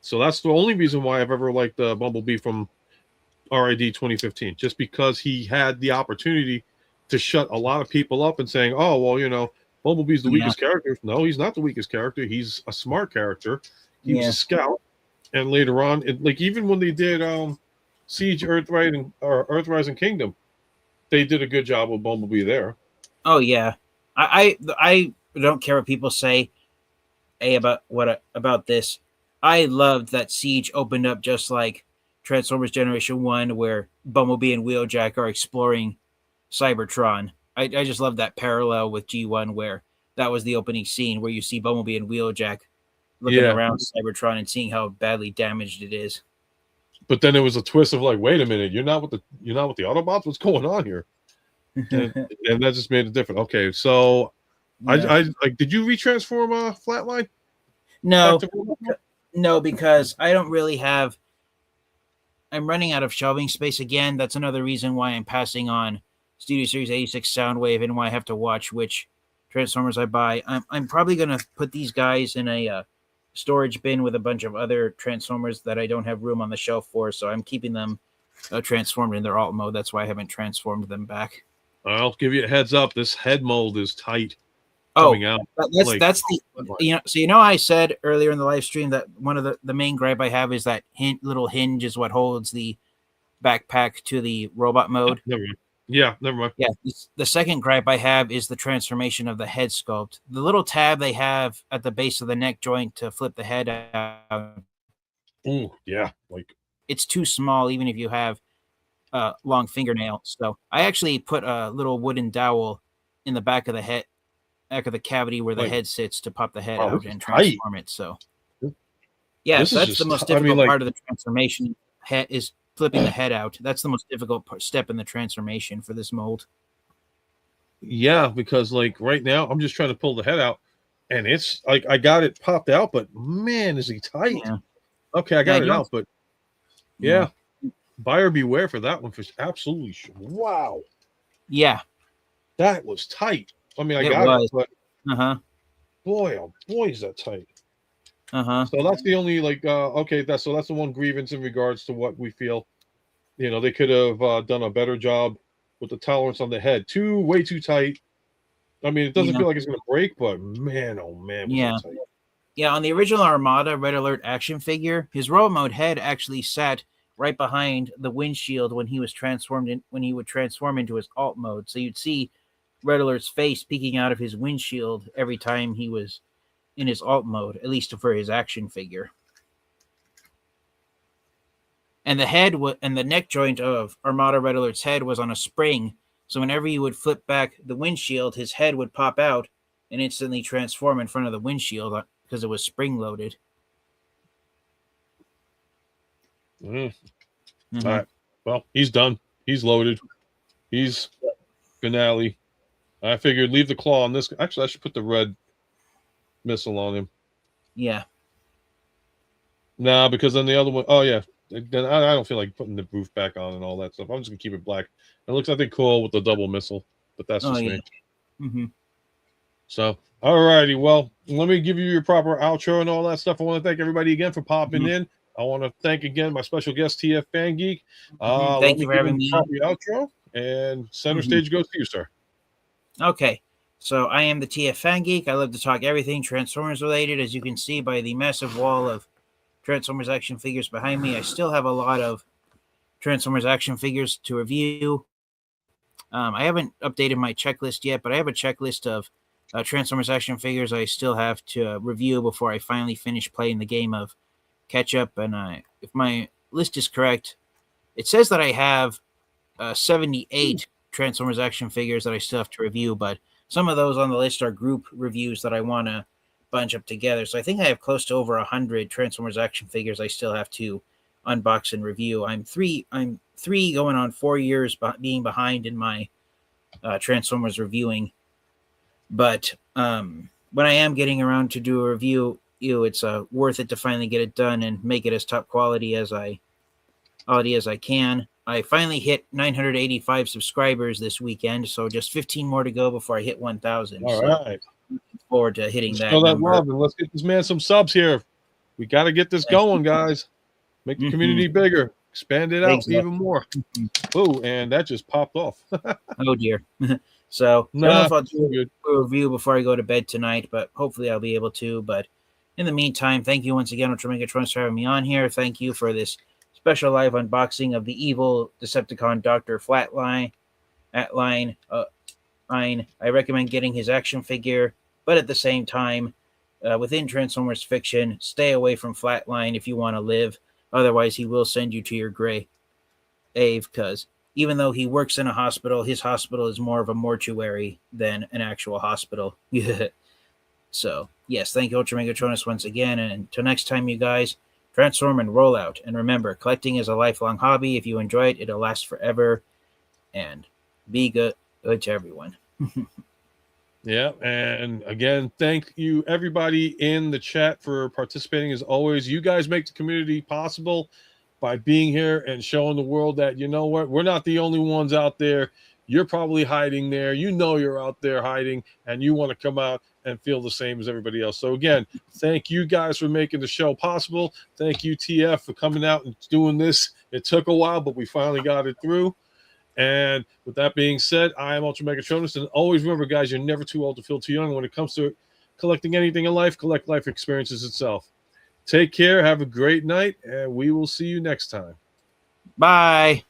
So that's the only reason why I've ever liked Bumblebee from RID 2015, just because he had the opportunity to shut a lot of people up and saying, oh, well, you know, Bumblebee's the weakest character. No, he's not the weakest character. He's a smart character. He was a scout. And later on, like even when they did Siege, Earthrising Kingdom, they did a good job with Bumblebee there. Oh yeah, I don't care what people say about this. I loved that Siege opened up just like Transformers Generation 1, where Bumblebee and Wheeljack are exploring Cybertron. I just love that parallel with G1, where that was the opening scene where you see Bumblebee and Wheeljack looking around Cybertron and seeing how badly damaged it is. But then there was a twist of like, wait a minute, you're not with the Autobots? What's going on here? and that just made it different. Okay, so I like, did you retransform Flatline? No, because I don't really have. I'm running out of shelving space again. That's another reason why I'm passing on Studio Series 86 Soundwave and why I have to watch which Transformers I buy. I'm probably gonna put these guys in a storage bin with a bunch of other Transformers that I don't have room on the shelf for, so I'm keeping them transformed in their alt mode. That's why I haven't transformed them back. I'll give you a heads up. This head mold is tight coming out. That's the so I said earlier in the live stream that one of the main gripe I have is that little hinge is what holds the backpack to the robot mode. Never mind. Yeah, the second gripe I have is the transformation of the head sculpt. The little tab they have at the base of the neck joint to flip the head out. Oh yeah, it's too small, even if you have long fingernails. So I actually put a little wooden dowel in the back of the head, back of the cavity where the head sits to pop the head out and transform it. So yeah, that's the most difficult part of the transformation. Is flipping the head out. That's the most difficult step in the transformation for this mold. Yeah, because right now I'm just trying to pull the head out, and it's I got it popped out, but man, is he tight? Yeah. Okay, I got it out, but yeah, buyer beware for that one. For absolutely, wow. Yeah, that was tight. I mean, I got it, but boy, oh boy, is that tight. So that's the only okay. That's the one grievance in regards to what we feel. They could have done a better job with the tolerance on the head. Way too tight. I mean, it doesn't feel like it's going to break, but man, oh man, was that tight. Yeah, on the original Armada Red Alert action figure, his robot mode head actually sat right behind the windshield when he was when he would transform into his alt mode. So you'd see Red Alert's face peeking out of his windshield every time he was in his alt mode, at least for his action figure. And the head and the neck joint of Armada Red Alert's head was on a spring, so whenever you would flip back the windshield, his head would pop out and instantly transform in front of the windshield because it was spring loaded. All right. Well, he's done. He's loaded. He's finale. I figured leave the claw on this. Actually, I should put the red missile on him. Yeah. Nah, because then the other one. Oh yeah. Then I don't feel like putting the roof back on and all that stuff. I'm just gonna keep it black. It looks, I think, cool with the double missile, but that's just me. So, all righty. Well, let me give you your proper outro and all that stuff. I want to thank everybody again for popping in. I want to thank again my special guest, TFfangeek. Thank you for having me. Outro and center stage goes to you, sir. Okay. So I am the TFfangeek. I love to talk everything Transformers related. As you can see by the massive wall of Transformers action figures behind me, I still have a lot of Transformers action figures to review. I haven't updated my checklist yet, but I have a checklist of Transformers action figures I still have to review before I finally finish playing the game of catch up. And if my list is correct, it says that I have 78 Transformers action figures that I still have to review, but some of those on the list are group reviews that I want to bunch up together. So I think I have close to over 100 Transformers action figures I still have to unbox and review. I'm three going on 4 years being behind in my Transformers reviewing. But when I am getting around to do a review, it's worth it to finally get it done and make it as top quality as I can. I finally hit 985 subscribers this weekend, so just 15 more to go before I hit 1,000. All right. Looking forward to hitting that. Show that love and let's get this man some subs here. We got to get this going, guys. Make the community bigger. Expand it out even more. Oh, and that just popped off. Oh, dear. So, I don't know if I'll do a review before I go to bed tonight, but hopefully I'll be able to. But in the meantime, thank you once again, UltraMeagtronus, for having me on here. Thank you for this special live unboxing of the evil Decepticon Dr. Flatline. I recommend getting his action figure, but at the same time, within Transformers fiction, stay away from Flatline if you want to live. Otherwise, he will send you to your grave, because even though he works in a hospital, his hospital is more of a mortuary than an actual hospital. So, yes, thank you, UltraMeagtronus, once again. And until next time, you guys, transform and roll out. And remember, collecting is a lifelong hobby. If you enjoy it, it'll last forever. And be good to everyone. Yeah, and again, thank you everybody in the chat for participating. As always, you guys make the community possible by being here and showing the world that, you know what, we're not the only ones out there you're probably hiding there. You know you're out there hiding, and you want to come out and feel the same as everybody else. So again, thank you guys for making the show possible. Thank you, TF, for coming out and doing this. It took a while, but we finally got it through. And with that being said, I am UltraMeagtronus. And always remember, guys, you're never too old to feel too young. When it comes to collecting anything in life, collect life experiences itself. Take care. Have a great night, and we will see you next time. Bye.